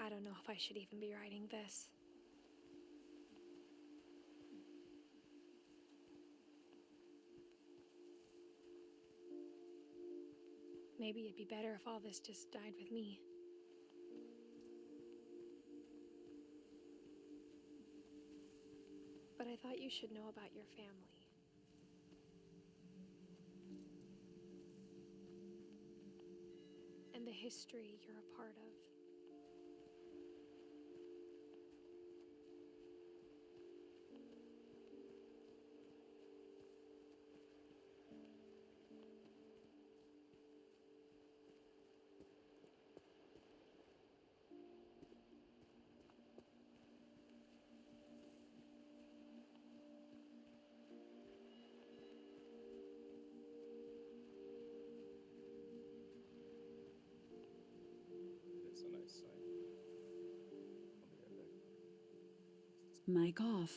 I don't know if I should even be writing this. Maybe it'd be better if all this just died with me. But I thought you should know about your family. And the history you're a part of. Mic off.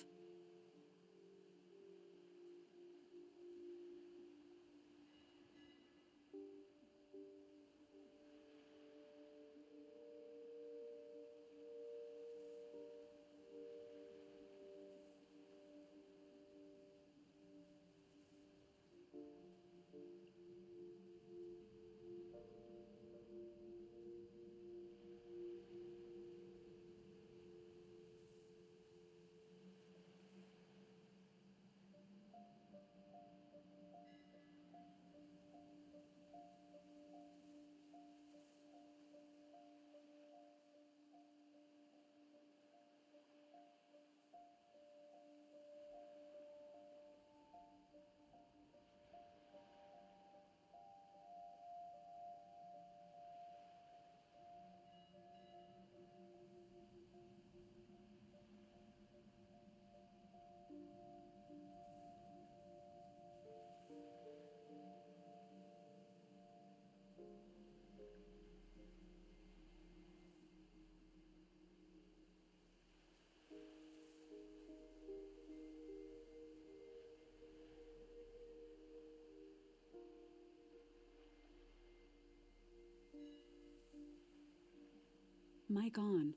Mic on.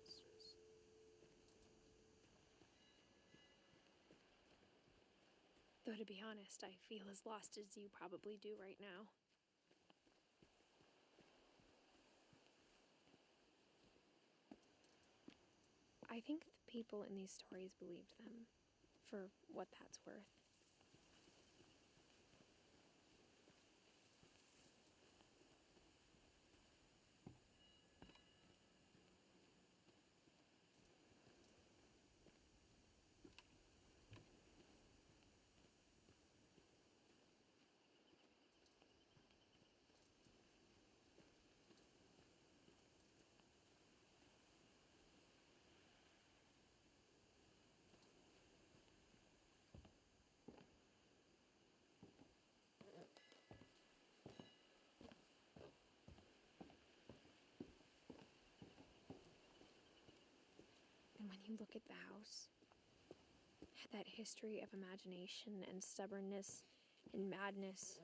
Stairs. Though to be honest, I feel as lost as you probably do right now. I think the people in these stories believed them, for what that's worth. And when you look at the house, that history of imagination and stubbornness and madness,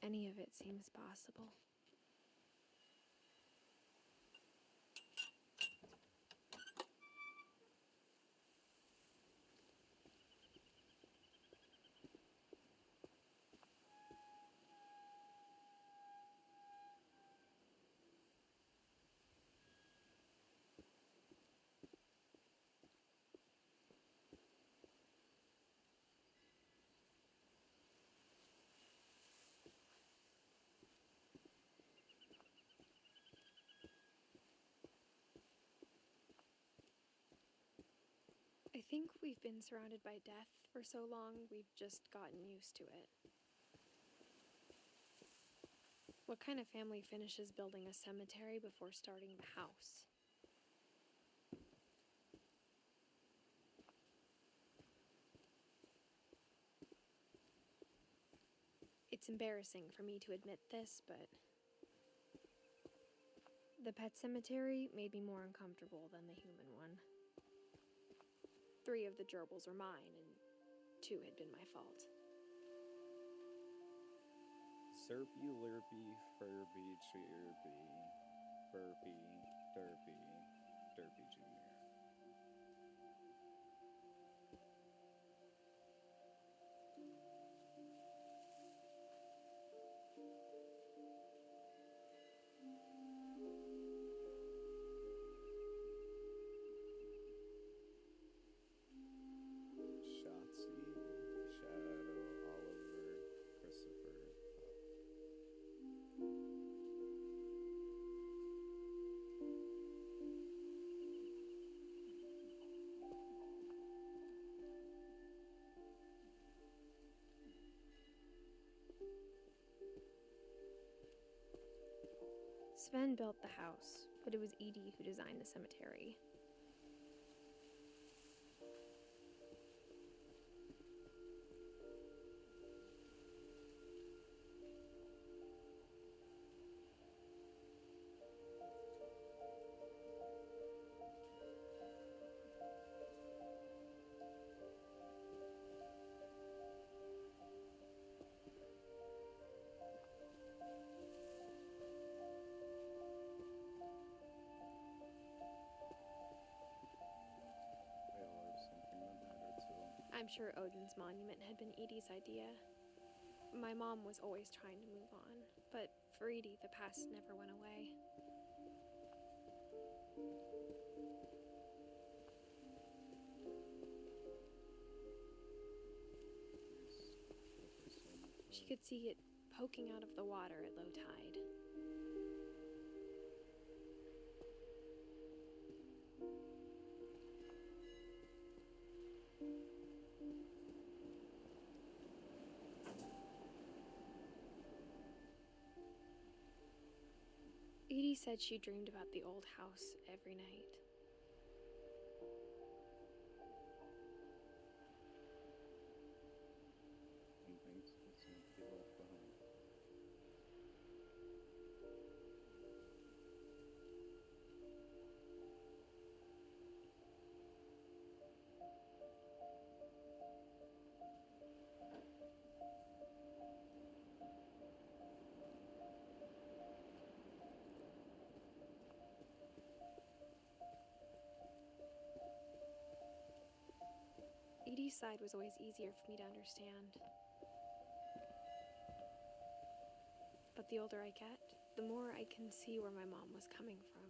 any of it seems possible. I think we've been surrounded by death for so long, we've just gotten used to it. What kind of family finishes building a cemetery before starting the house? It's embarrassing for me to admit this, but the pet cemetery made me more uncomfortable than the human one. 3 of the gerbils are mine, and 2 had been my fault. Serpy, lurpy, furby, chirpy, burpy, derpy, derpy junior. Shotzi, Shadow, Oliver, Christopher, Pup. Sven built the house, but it was Edie who designed the cemetery. They all have something that matter to them. I'm sure Odin's monument had been Edie's idea. My mom was always trying to move on, but for Edie, the past never went away. She could see it poking out of the water at low tide. Edie said she dreamed about the old house every night. And thinks it's meant to be left behind. Edie's side was always easier for me to understand. But the older I get, the more I can see where my mom was coming from.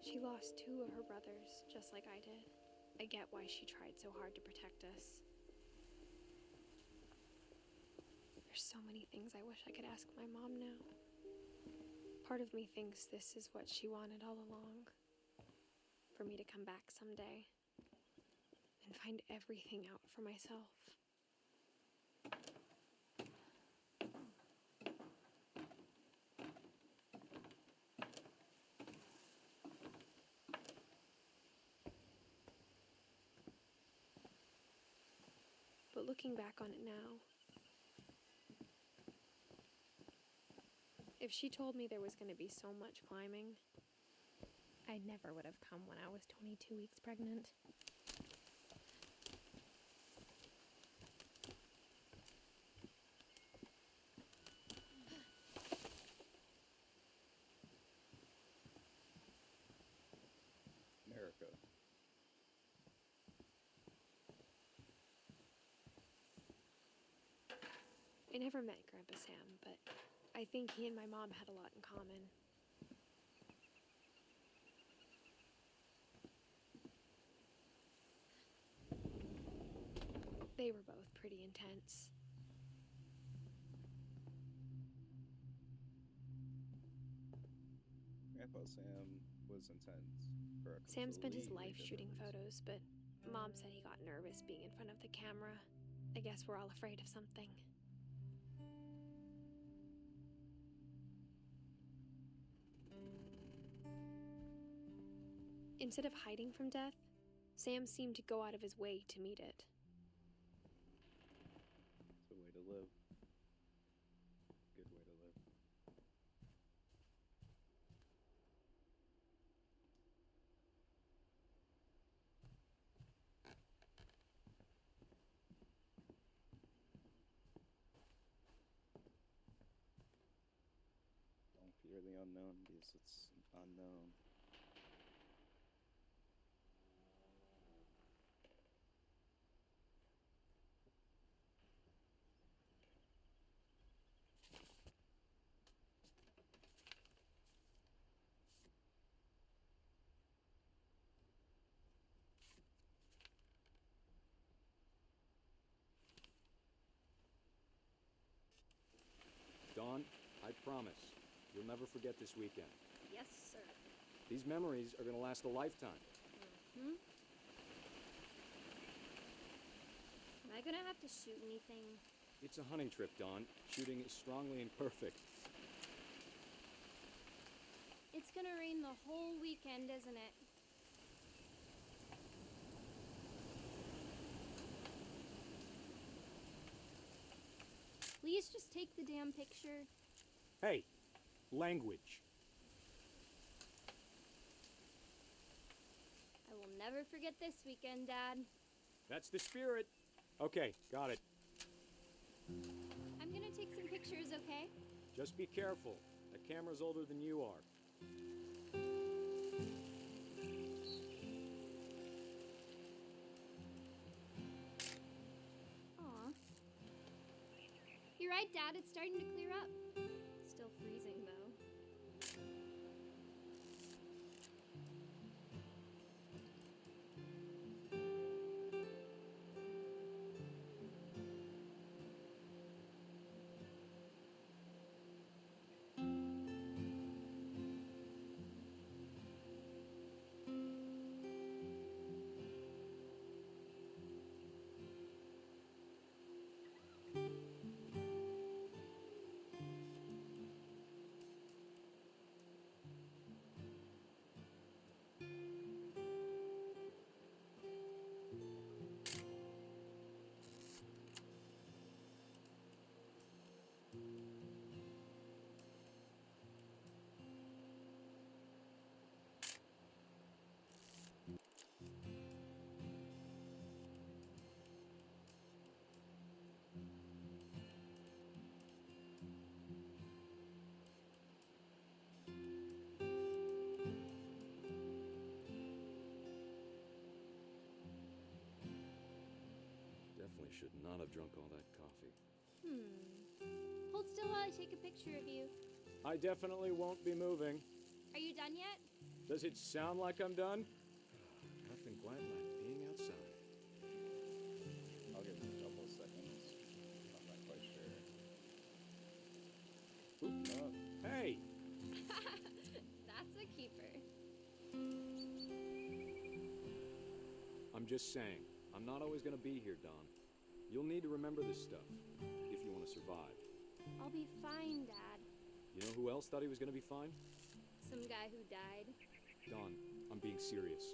She lost 2 of her brothers, just like I did. I get why she tried so hard to protect us. There's so many things I wish I could ask my mom now. Part of me thinks this is what she wanted all along. For me to come back someday and find everything out for myself. But looking back on it now, if she told me there was going to be so much climbing, I never would have come when I was 22 weeks pregnant. America. I never met Grandpa Sam, but I think he and my mom had a lot in common. They were both pretty intense. Grandpa Sam was intense. For a Sam spent his completely life shooting different photos, reason. but Mom said he got nervous being in front of the camera. I guess we're all afraid of something. Instead of hiding from death, Sam seemed to go out of his way to meet it. It's a way to live. Good way to live. Don't fear the unknown because it's unknown. Dawn, I promise, you'll never forget this weekend. Yes, sir. These memories are gonna last a lifetime. Hmm? Am I gonna have to shoot anything? It's a hunting trip, Dawn. Shooting is strongly imperfect. It's gonna rain the whole weekend, isn't it? Please just take the damn picture. Hey, language. I will never forget this weekend, Dad. That's the spirit. Okay, got it. I'm gonna take some pictures, okay? Just be careful. That camera's older than you are. Aw. You're right, Dad. It's starting to clear up. Still freezing, though. Definitely should not have drunk all that coffee. Hold still while I take a picture of you. I definitely won't be moving. Are you done yet? Does it sound like I'm done? Nothing quite like being outside. I'll give it a couple of seconds. I'm not quite sure. Oop, up. Hey! That's a keeper. I'm just saying, I'm not always gonna be here, Dawn. You'll need to remember this stuff, if you want to survive. I'll be fine, Dad. You know who else thought he was gonna be fine? Some guy who died. Dawn, I'm being serious.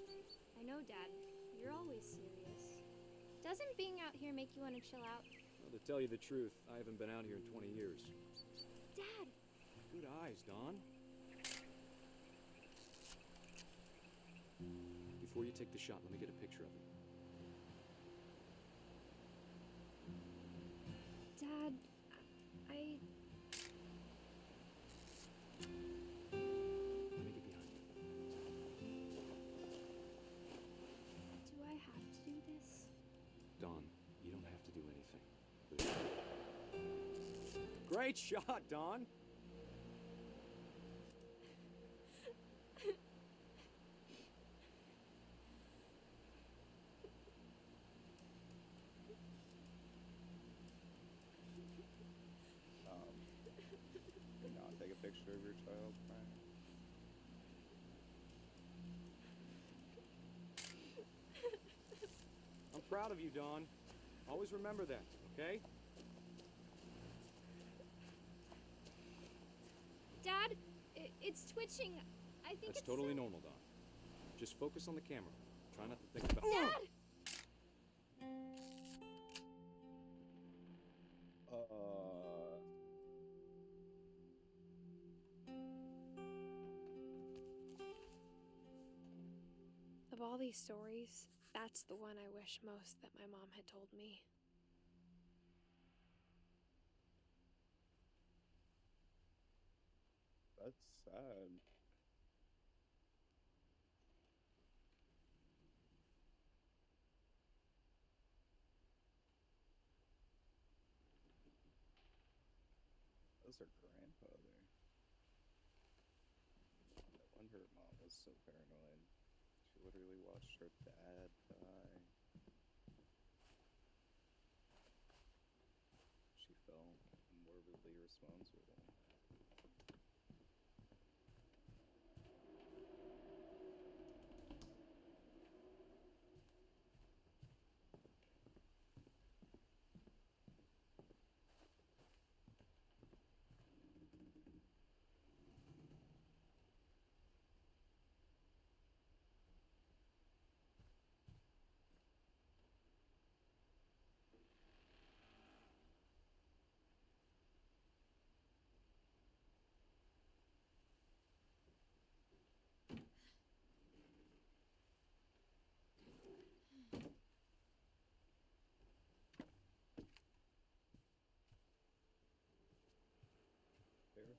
I know, Dad. You're always serious. Doesn't being out here make you want to chill out? Well, to tell you the truth, I haven't been out here in 20 years. Dad! Good eyes, Dawn. Before you take the shot, let me get a picture of it. Dad, I... Let me get behind you. Do I have to do this? Dawn, you don't have to do anything. Great shot, Dawn! Not take a picture of your child crying. I'm proud of you, Dawn. Always remember that, okay? Dad, it's twitching. I think That's it's totally normal, Dawn. Just focus on the camera. Try not to think about... Dad! Of all these stories, that's the one I wish most that my mom had told me. That's sad. That was her grandfather. No wonder her mom was so paranoid. She literally watched her dad die. She felt morbidly responsible.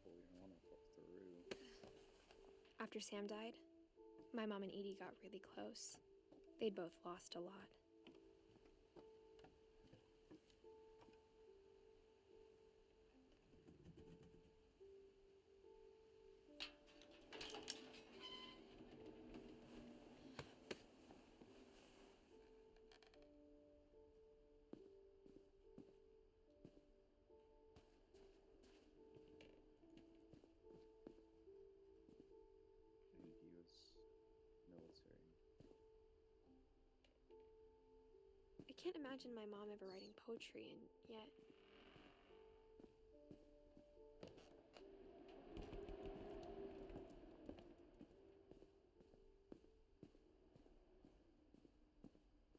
pull your arm up through. After Sam died, my mom and Edie got really close. They'd both lost a lot. And he was military. I can't imagine my mom ever writing poetry, and yet...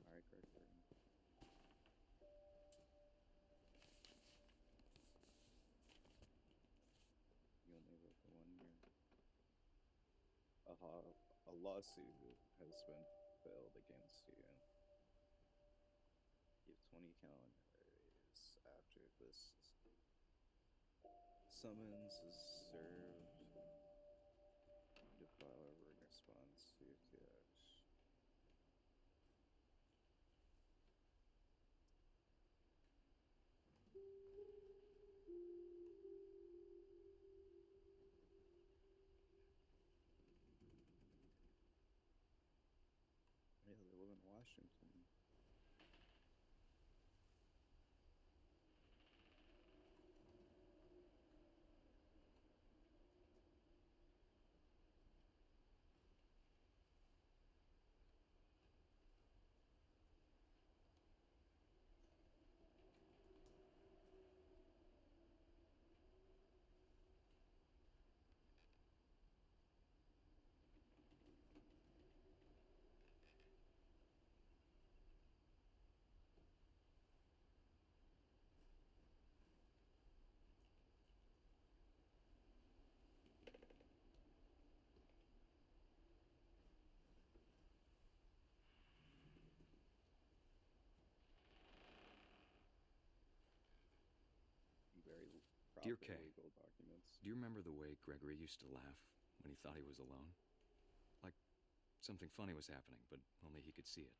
Alright, Gregory. You only live for 1 year. A lawsuit has been filed against you. You have 20 calendar days after this summons is served to file a written response to your TH. Yeah, they live in Washington. Very Dear proper Kay, legal documents. do you remember the way Gregory used to laugh when he thought he was alone? Like something funny was happening, but only he could see it.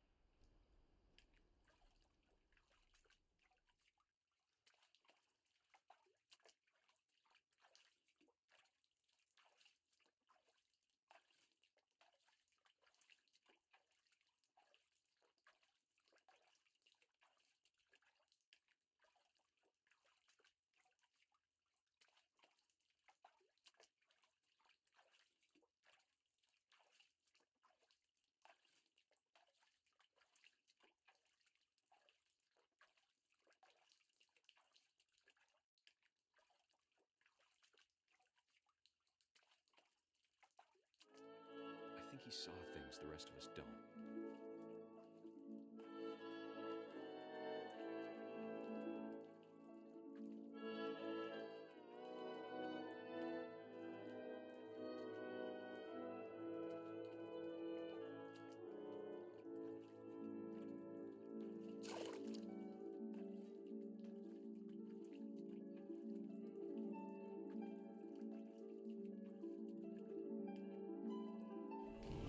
I think he saw things the rest of us don't.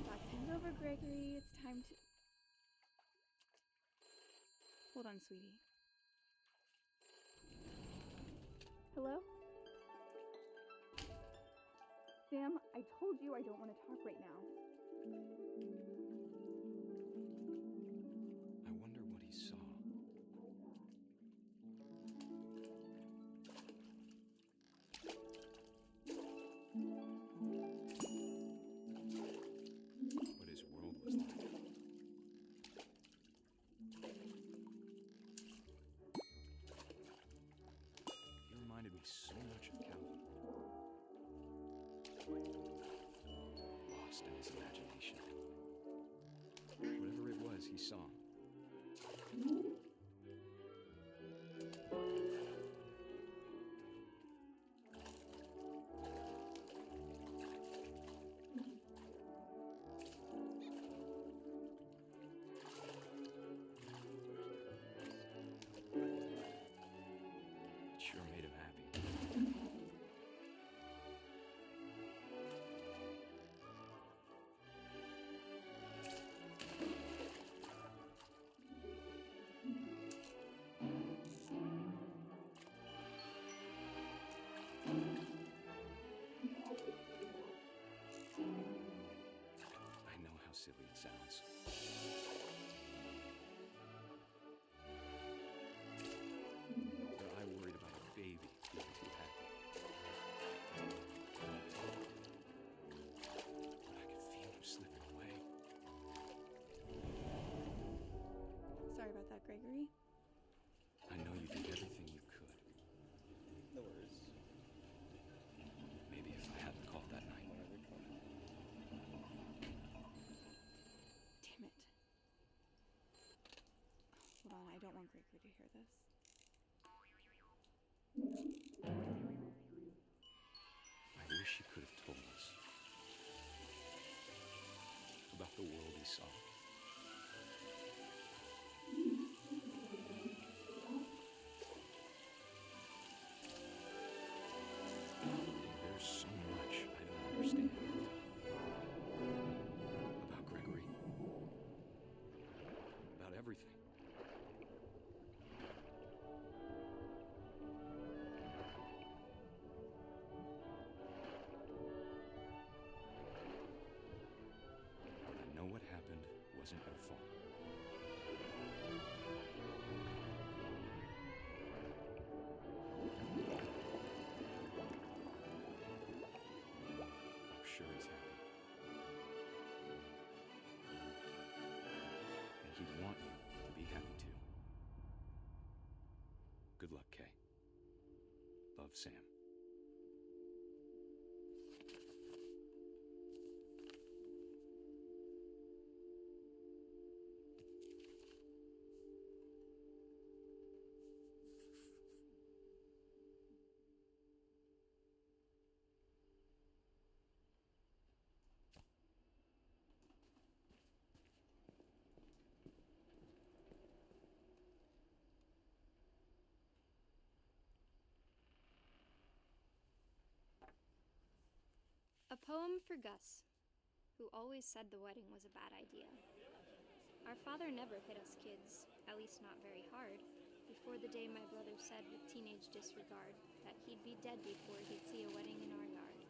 Backhand's over, Gregory. It's time to... Hold on, sweetie. Hello? Sam, I told you I don't want to talk right now. I wonder what he saw. What his world was like. He reminded me so much of Calvin. Lost in his imagination. Whatever it was, he saw. It sure made him happy. hear this. I wish he could have told us about the world he saw. There's so much I don't understand about Gregory, about everything. But I know what happened wasn't your fault. I'm sure he's happy. And he'd want you to be happy too. Good luck, Kay. Love, Sam. A poem for Gus, who always said the wedding was a bad idea. Our father never hit us kids, at least not very hard, before the day my brother said with teenage disregard that he'd be dead before he'd see a wedding in our yard.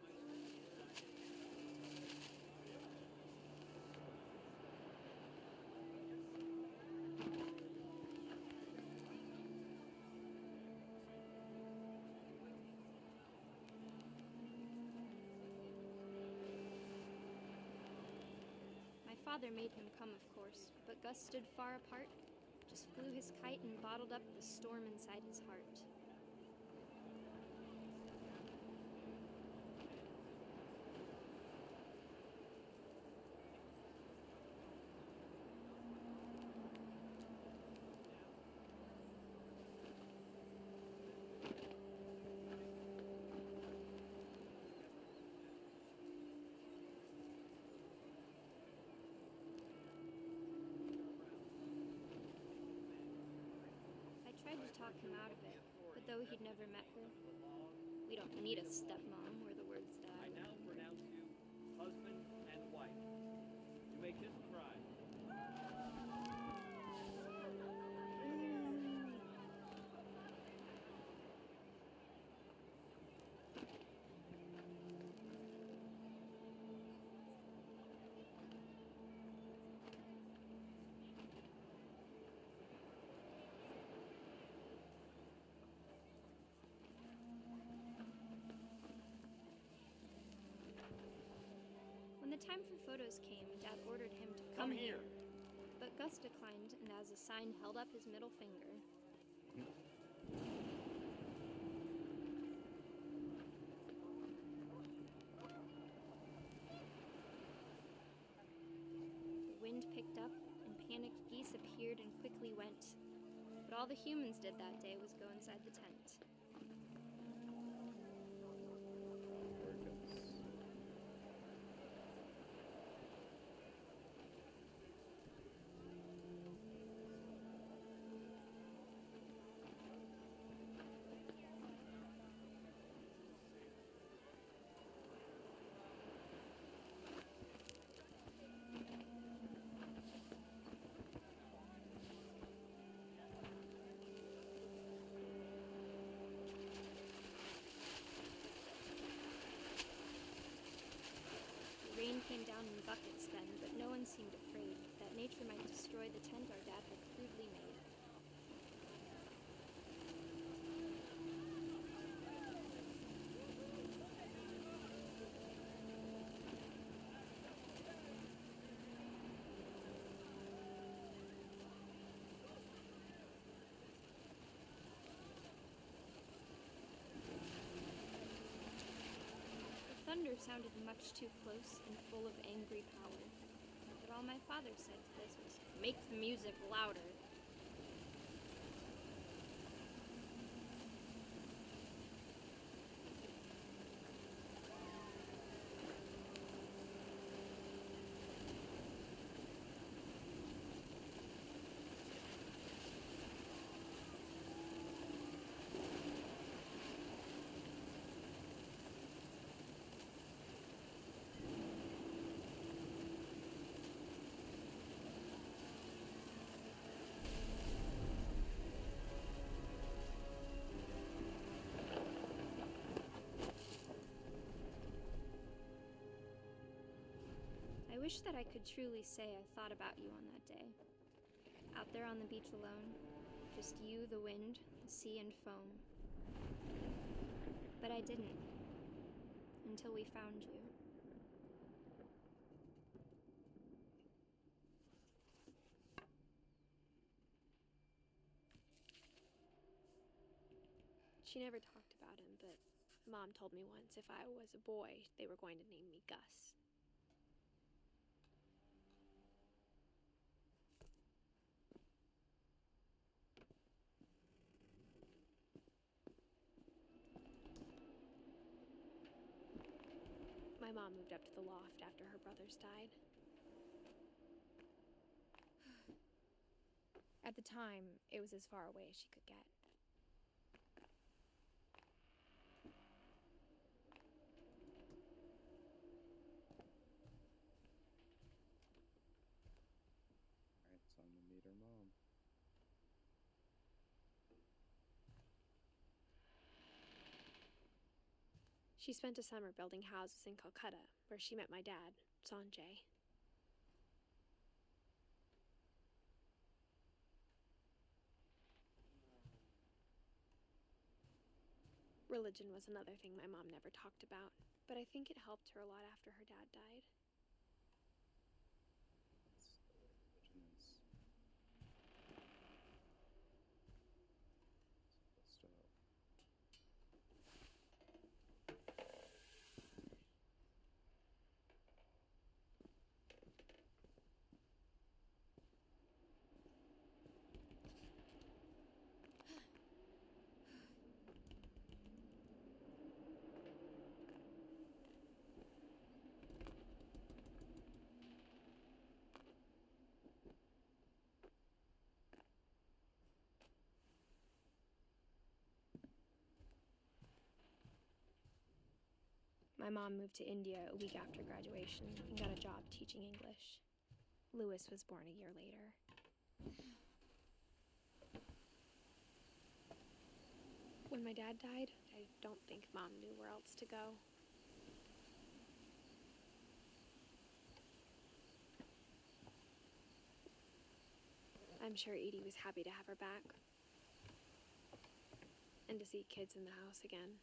Father made him come, of course, but Gus stood far apart, just flew his kite and bottled up the storm inside his heart. I tried to talk him out of it, but though he'd never met her, we don't need a stepmom, were the words that I now pronounce you husband and wife. You may kiss the bride. When the time for photos came, Dad ordered him to come here. But Gus declined, and as a sign held up his middle finger. The wind picked up, and panicked geese appeared and quickly went. But all the humans did that day was go inside the tent. Rain came down in buckets then, but no one seemed afraid that nature might destroy the tent our dad had crudely made. The thunder sounded much too close and full of angry power. But all my father said to this was, "Make the music louder." I wish that I could truly say I thought about you on that day. Out there on the beach alone, just you, the wind, the sea, and foam. But I didn't, until we found you. She never talked about him, but Mom told me once if I was a boy, they were going to name me Gus. My mom moved up to the loft after her brothers died. At the time, it was as far away as she could get. Alright, time to meet her mom. She spent a summer building houses in Calcutta, where she met my dad, Sanjay. Religion was another thing my mom never talked about, but I think it helped her a lot after her dad died. That's the way religion is supposed to help. My mom moved to India a week after graduation and got a job teaching English. Louis was born a year later. When my dad died, I don't think Mom knew where else to go. I'm sure Edie was happy to have her back. And to see kids in the house again.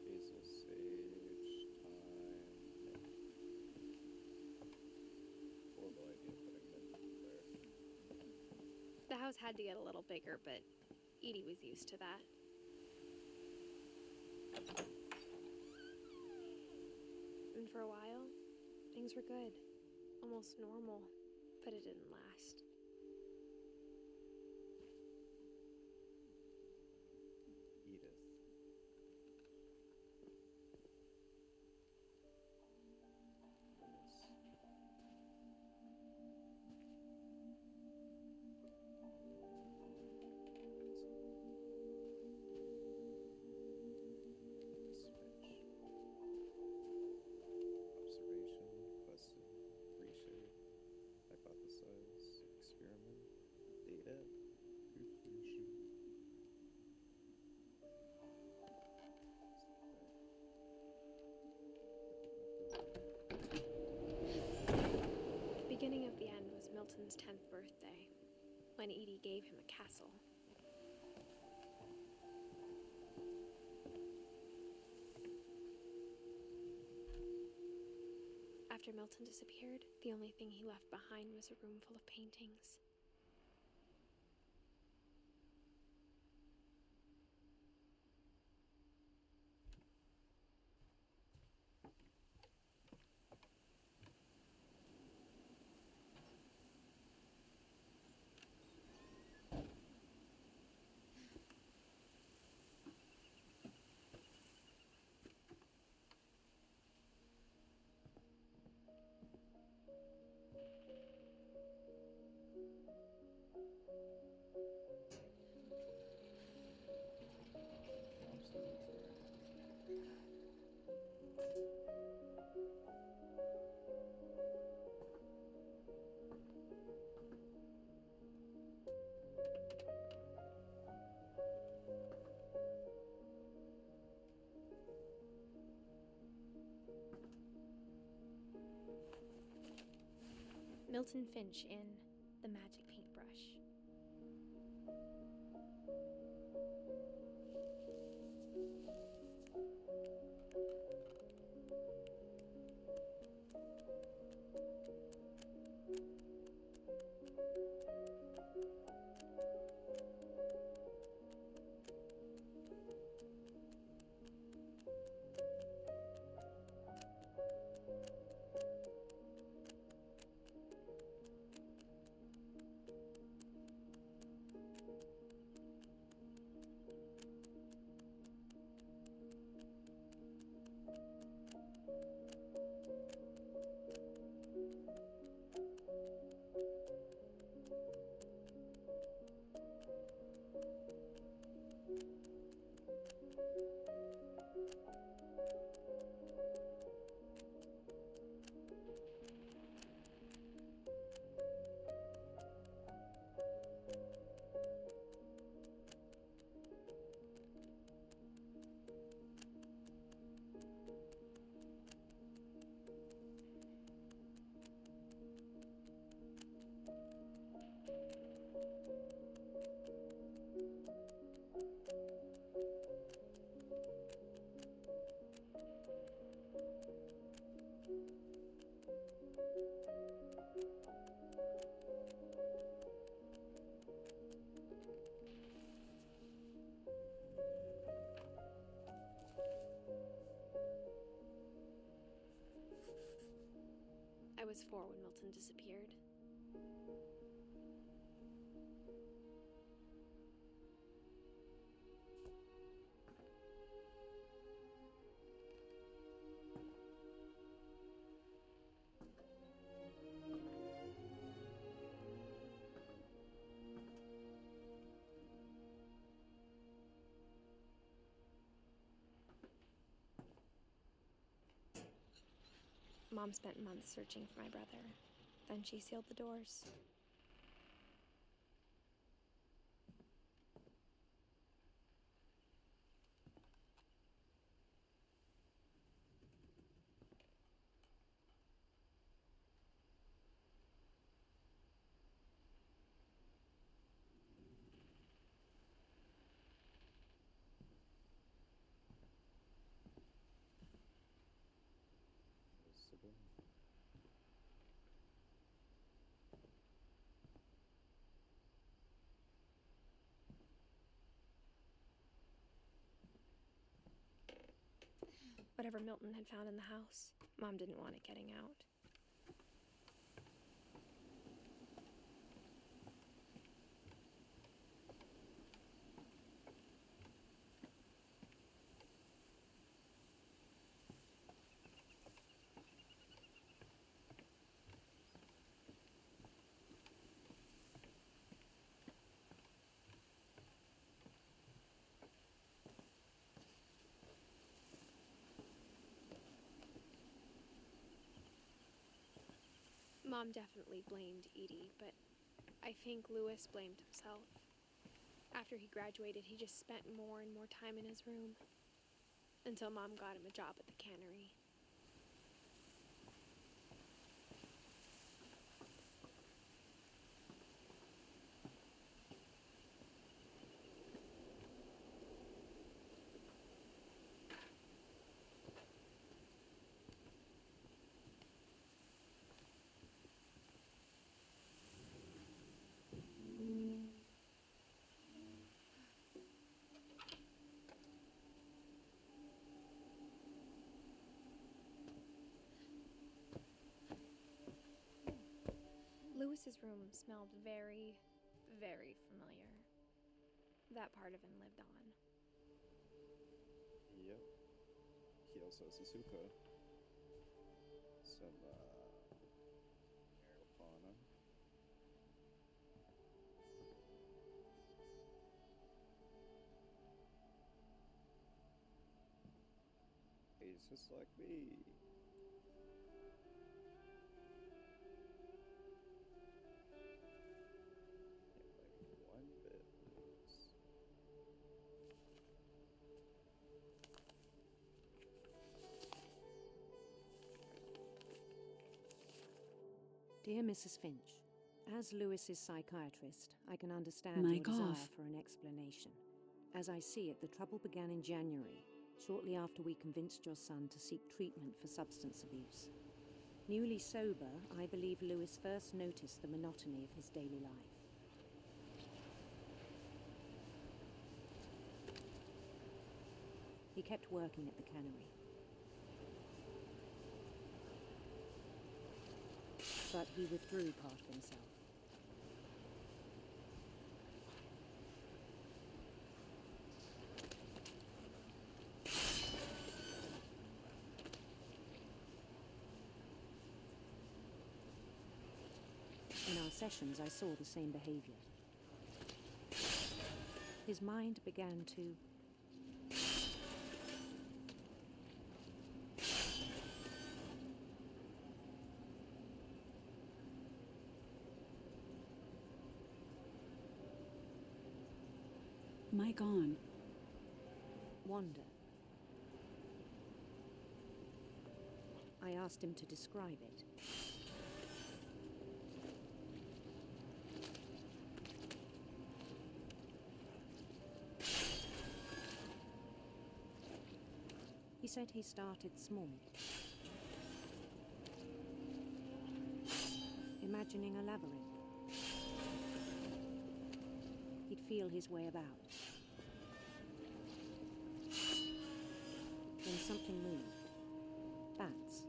Basil, sage, thyme, mint. Horrible idea putting mint there. The house had to get a little bigger, but Edie was used to that. And for a while, things were good. Almost normal, but it didn't last. Edith. Louis. Finch. Observation, question, reshape, hypothesize, experiment, data, conclusion. The beginning of the end was Milton's 10th birthday, when Edie gave him a castle. After Milton disappeared, the only thing he left behind was a room full of paintings. Milton Finch in The Magic Paintbrush. I was 4 when Milton disappeared. Mom spent months searching for my brother. Then she sealed the doors. Possible. Whatever Milton had found in the house, Mom didn't want it getting out. Mom definitely blamed Edie, but I think Louis blamed himself. After he graduated, he just spent more and more time in his room, until Mom got him a job at the cannery. Louis's room smelled very, very familiar. That part of him lived on. Yep. He also has a hookah. Some marijuana. He's just like me. Like one bit loose. Dear Mrs. Finch, as Lewis's psychiatrist, I can understand Mike your desire off. for an explanation. As I see it, the trouble began in January, shortly after we convinced your son to seek treatment for substance abuse. Newly sober, I believe Lewis first noticed the monotony of his daily life. He kept working at the cannery. But he withdrew part of himself. In our sessions, I saw the same behavior. His mind began to Mike on. wander. I asked him to describe it. He said he started small, imagining a labyrinth. He'd feel his way about. Then something moved. Bats.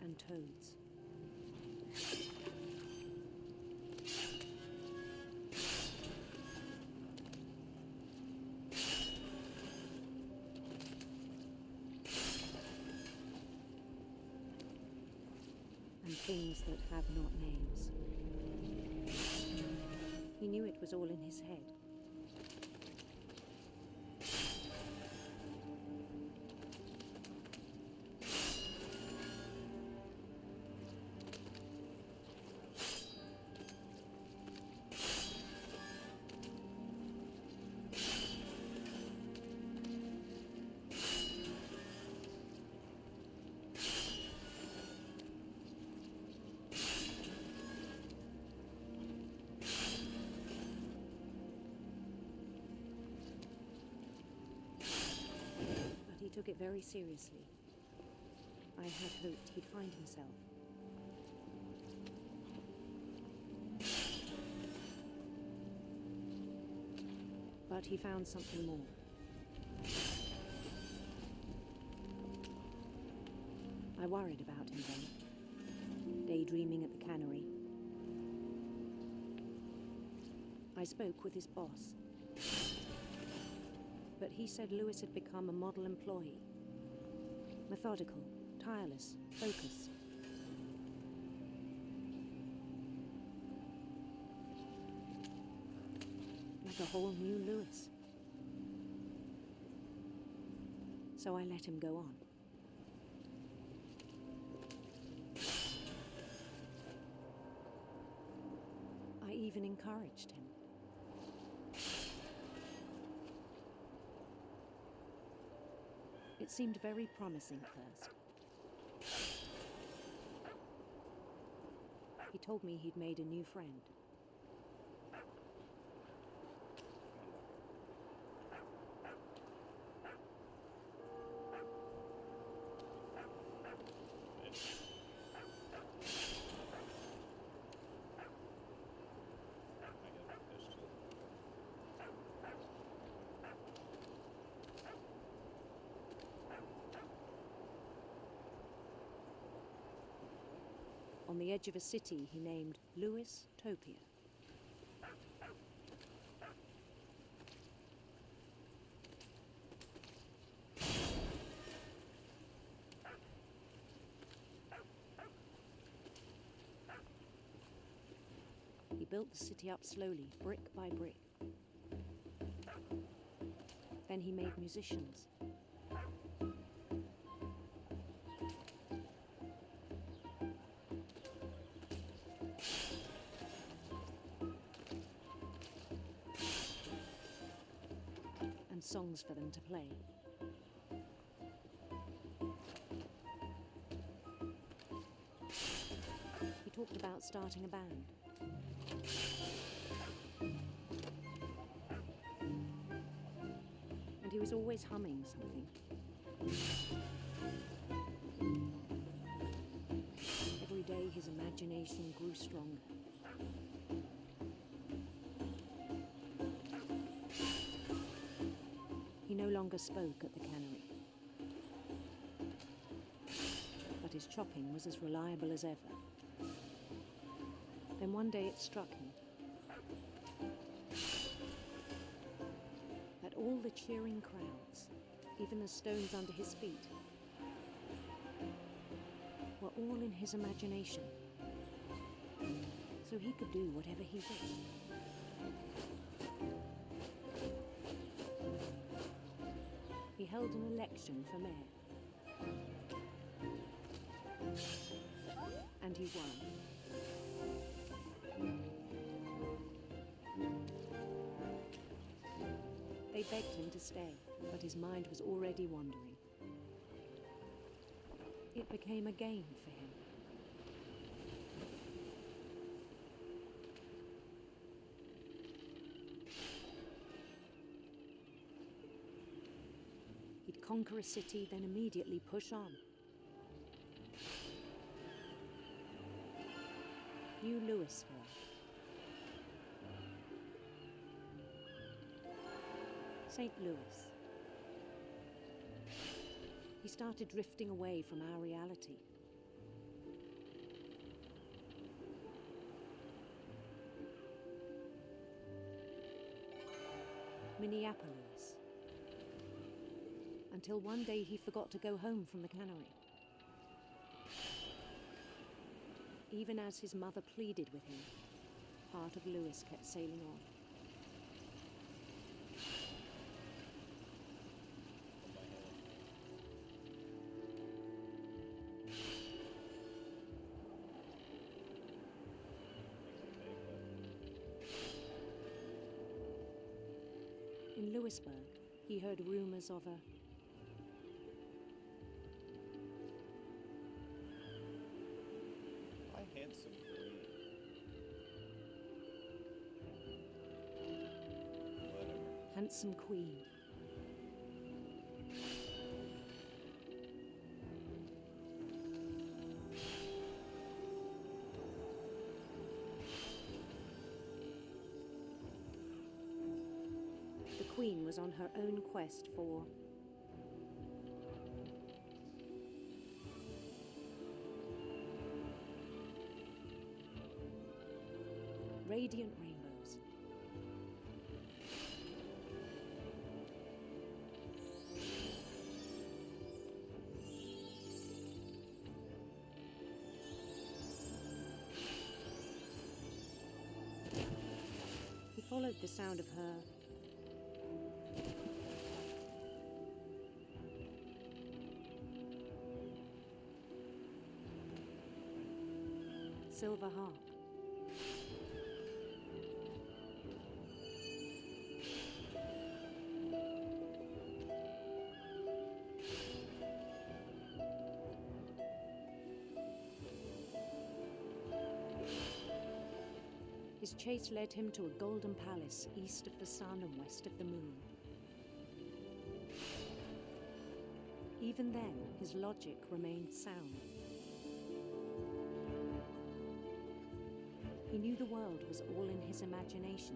And toads. And things that have not names. He knew it was all in his head. He took it very seriously. I had hoped he'd find himself. But he found something more. I worried about him then, daydreaming at the cannery. I spoke with his boss. But he said Lewis had become a model employee. Methodical, tireless, focused. Like a whole new Lewis. So I let him go on. I even encouraged him. It seemed very promising at first. He told me he'd made a new friend. On the edge of a city he named Lewis Topia. He built the city up slowly, brick by brick. Then he made musicians. Songs for them to play. He talked about starting a band. And he was always humming something. Every day his imagination grew stronger. He no longer spoke at the cannery. But his chopping was as reliable as ever. Then one day it struck him that all the cheering crowds, even the stones under his feet, were all in his imagination, so he could do whatever he wished. He held an election for mayor, and he won. They begged him to stay, but his mind was already wandering. It became a game for him. He'd conquer a city, then immediately push on. New Louisville. St. Louis. He started drifting away from our reality. Minneapolis. Until one day he forgot to go home from the cannery. Even as his mother pleaded with him, part of Louis kept sailing on. In Louisburg, he heard rumors of a handsome queen. Whatever. handsome queen. The queen was on her own quest for radiant rainbows. He followed the sound of her silver harp. His chase led him to a golden palace east of the sun and west of the moon. Even then, his logic remained sound. He knew the world was all in his imagination.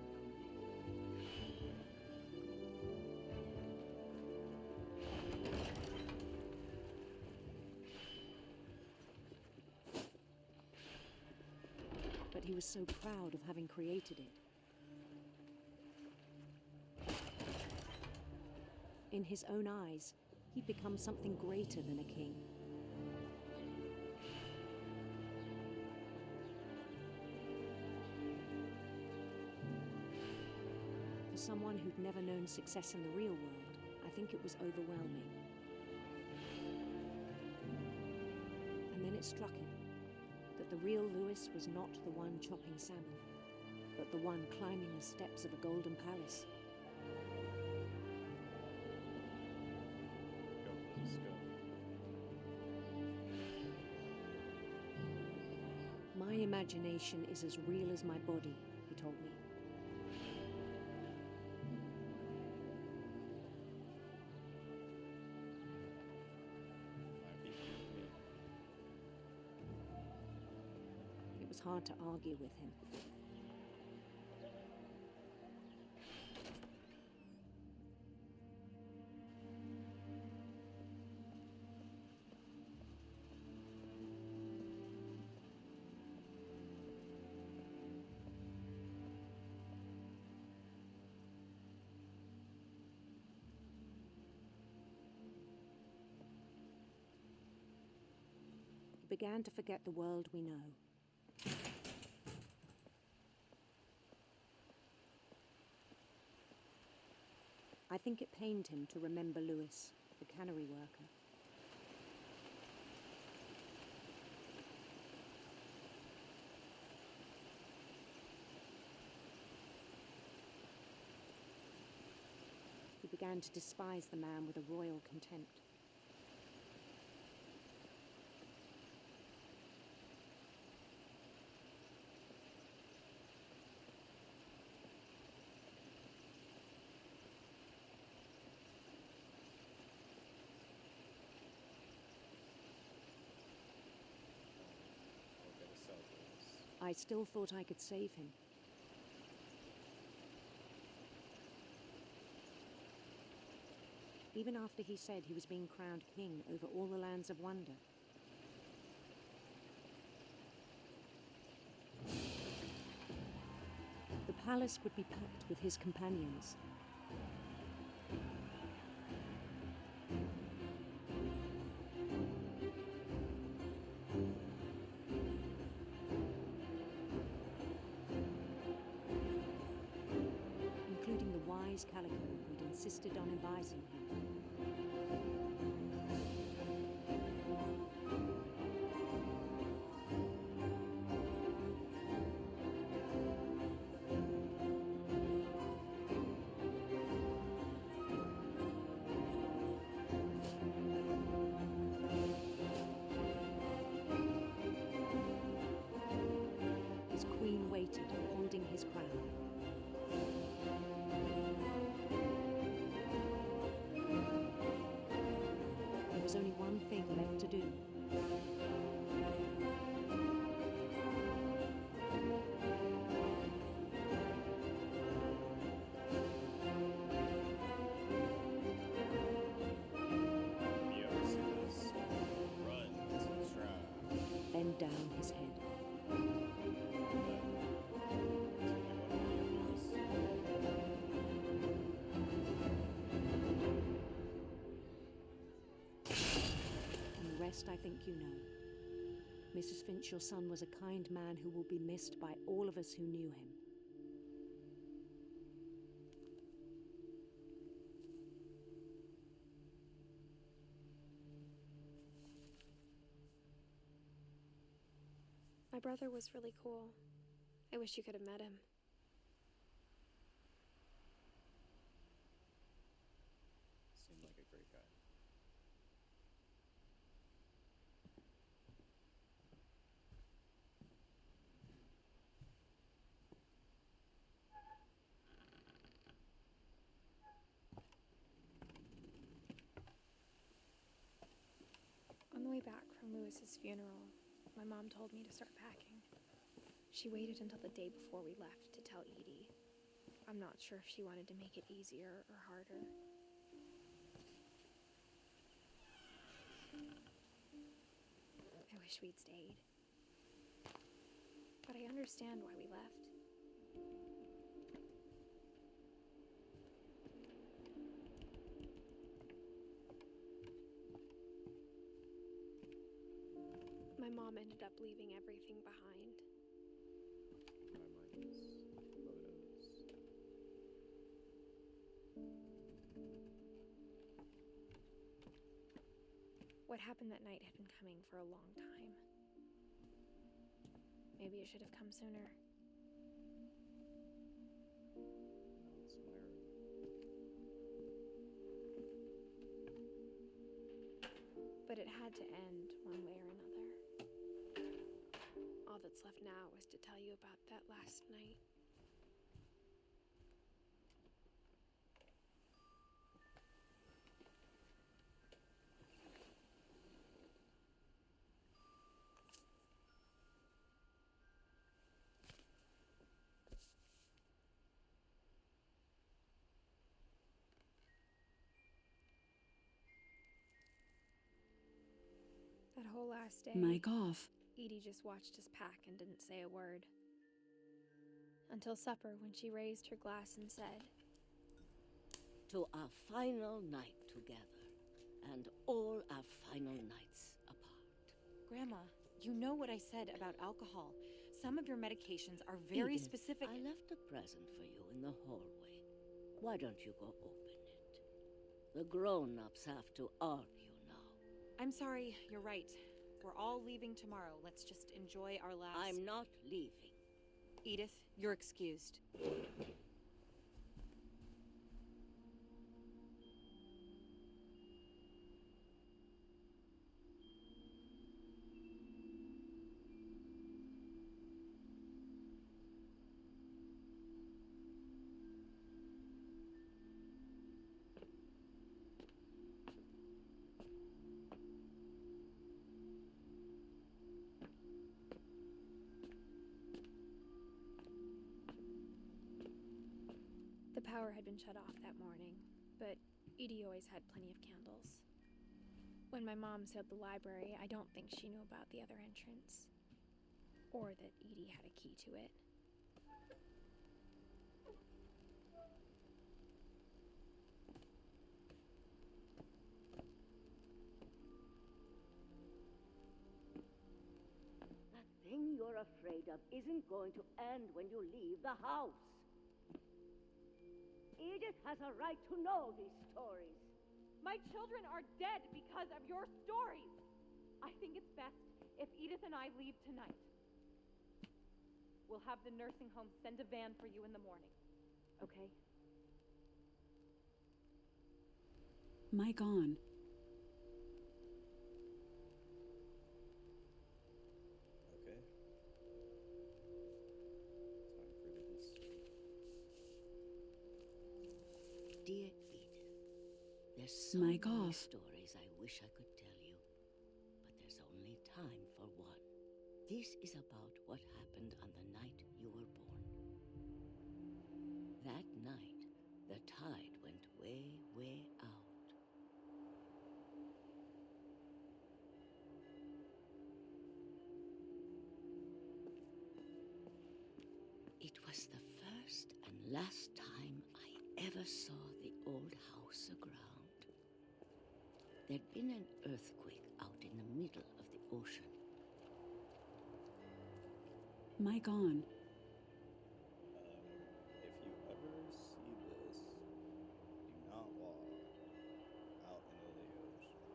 But he was so proud of having created it. In his own eyes, he'd become something greater than a king. For someone who'd never known success in the real world, I think it was overwhelming. And then it struck him that the real Louis was not the one chopping salmon, but the one climbing the steps of a golden palace. Go, let's go. imagination is as real as my body, he told me. It was hard to argue with him. He began to forget the world we know. I think it pained him to remember Lewis, the cannery worker. He began to despise the man with a royal contempt. I still thought I could save him. Even after he said he was being crowned king over all the lands of wonder. The palace would be packed with his companions. Including the wise Calico who'd insisted on advising him. His queen waited, holding his crown. There was only one thing left to do. Bend down his head. And the rest I think you know. Mrs. Finch, your son was a kind man who will be missed by all of us who knew him. My brother was really cool. I wish you could have met him. Seemed like a great guy. On the way back from Lewis's funeral, my mom told me to start packing. She waited until the day before we left to tell Edie. I'm not sure if she wanted to make it easier or harder. I wish we'd stayed. But I understand why we left. My mom ended up leaving everything behind. Memories, photos. What happened that night had been coming for a long time. Maybe it should have come sooner. Now it's my room. But it had to end one way or another. All that's that's left now was to tell you about that last night. That whole last day, Mic off. Edie just watched us pack and didn't say a word. Until supper, when she raised her glass and said, "To our final night together, and all our final nights apart." Grandma, you know what I said about alcohol. Some of your medications are very Edith, specific. I left a present for you in the hallway. Why don't you go open it? The grown-ups have to argue now. I'm sorry, you're right. We're all leaving tomorrow. Let's just enjoy our last... I'm not leaving. Edith, you're excused. the power had been shut off that morning, but Edie always had plenty of candles. When my mom sealed the library, I don't think she knew about the other entrance, or that Edie had a key to it. That thing you're afraid of isn't going to end when you leave the house. Edith has a right to know these stories. My children are dead because of your stories. I think it's best if Edith and I leave tonight. We'll have the nursing home send a van for you in the morning, okay? Mic on. Okay. Time for the history. Dear Edith, there's so Mic many off. stories I wish I could tell you, but there's only time for one. This is about what happened on the night you were born. That night, the tide went way, way out. It was the first and last time I ever saw the old house aground. There'd been an earthquake out in the middle of the ocean. Mic on. If you ever see this, do not walk out into the ocean.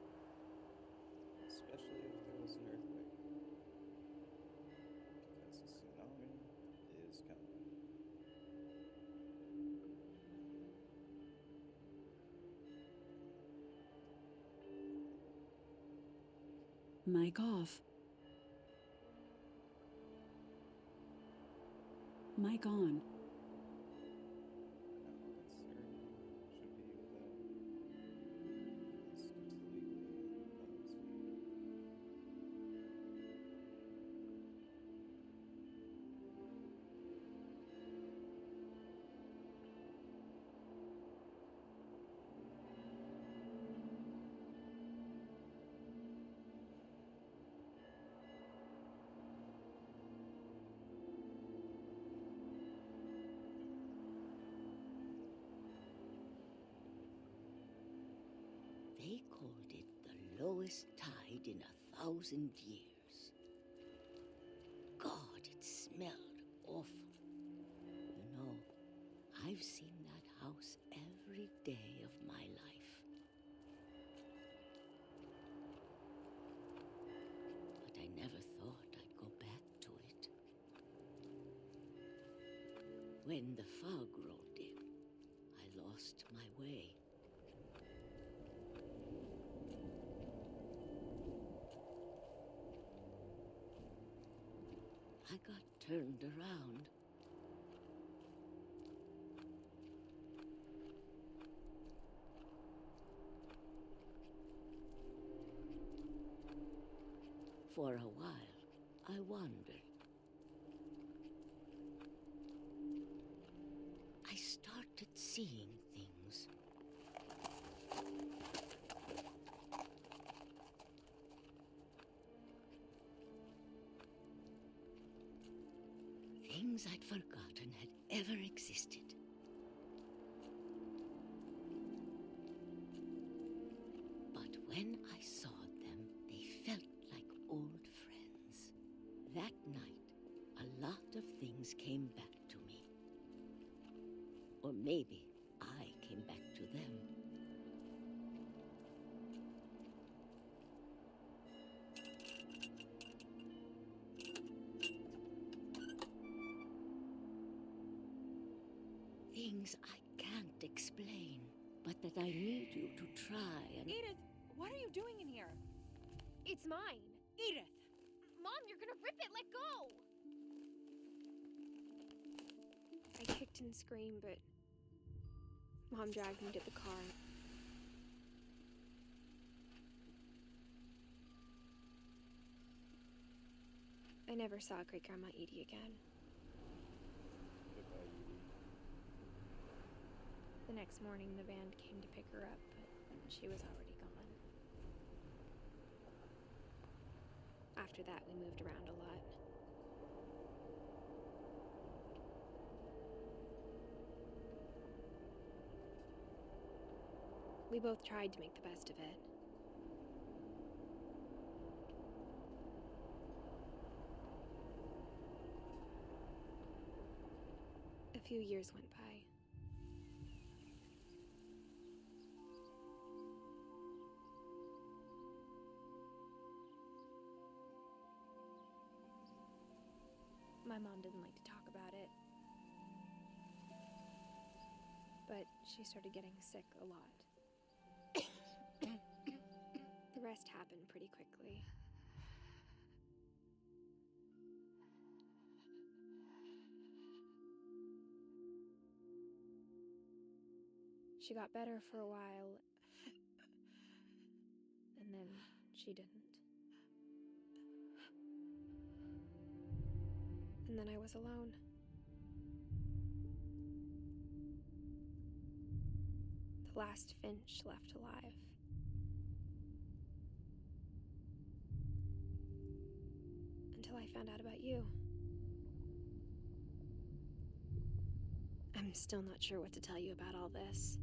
Especially if there was an earthquake. Because a tsunami is coming. Mic off. Mic on. They called it the lowest tide in 1,000 years. God, it smelled awful. You know, I've seen that house every day of my life. But I never thought I'd go back to it. When the fog rolled in, I lost my way. I got turned around. For a while, I wandered. I started seeing things. Things I'd forgotten had ever existed. But when I saw them, they felt like old friends. That night, a lot of things came back to me. Or maybe I came back to them. Things I can't explain, but that I need you to try and... Edith, what are you doing in here? It's mine. Edith! Mom, you're gonna rip it! Let go! I kicked and screamed, but Mom dragged me to the car. I never saw Great-Grandma Edie again. Goodbye, Edie. The next morning, the band came to pick her up, but she was already gone. After that, we moved around a lot. We both tried to make the best of it. A few years went by. My mom didn't like to talk about it, but she started getting sick a lot. The rest happened pretty quickly. She got better for a while, and then she didn't. And then I was alone. The last finch left alive. Until I found out about you. I'm still not sure what to tell you about all this.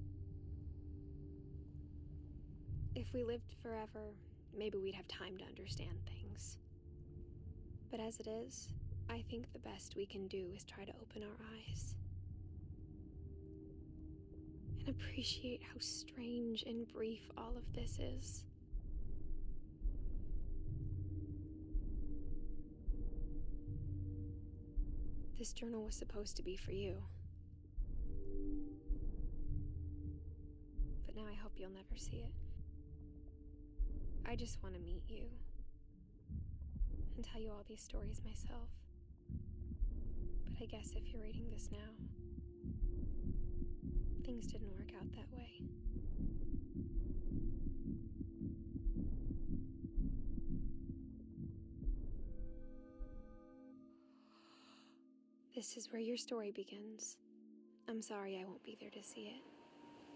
If we lived forever, maybe we'd have time to understand things. But as it is, I think the best we can do is try to open our eyes. And appreciate how strange and brief all of this is. This journal was supposed to be for you. But now I hope you'll never see it. I just want to meet you and tell you all these stories myself. But I guess if you're reading this now, things didn't work out that way. This is where your story begins. I'm sorry I won't be there to see it.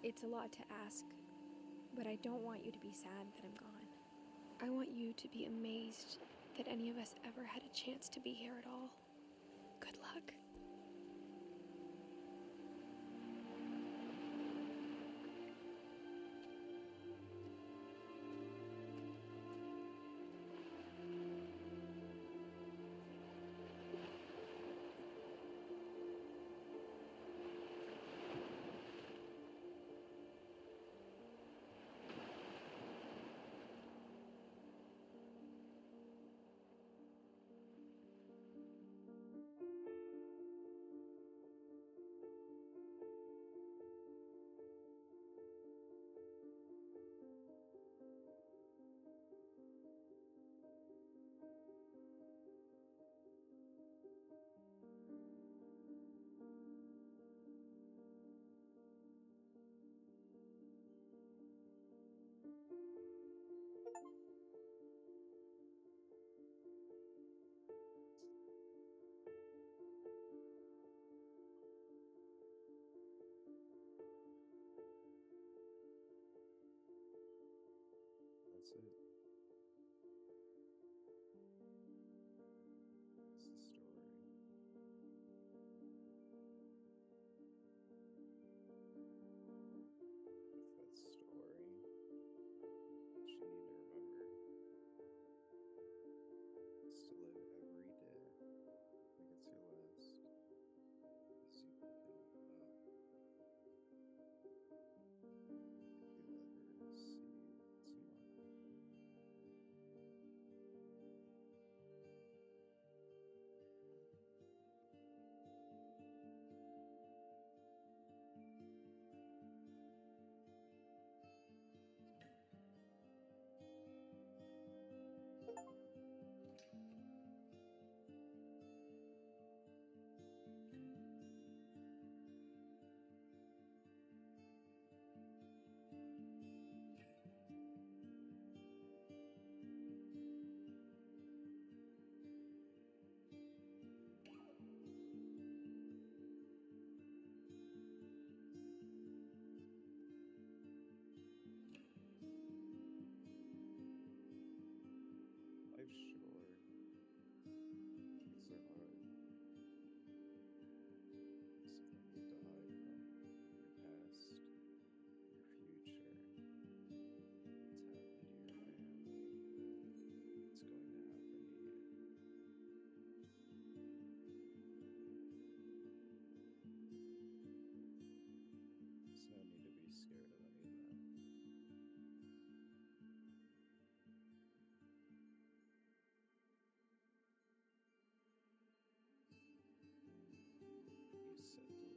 It's a lot to ask, but I don't want you to be sad that I'm gone. I want you to be amazed that any of us ever had a chance to be here at all. Good luck. said.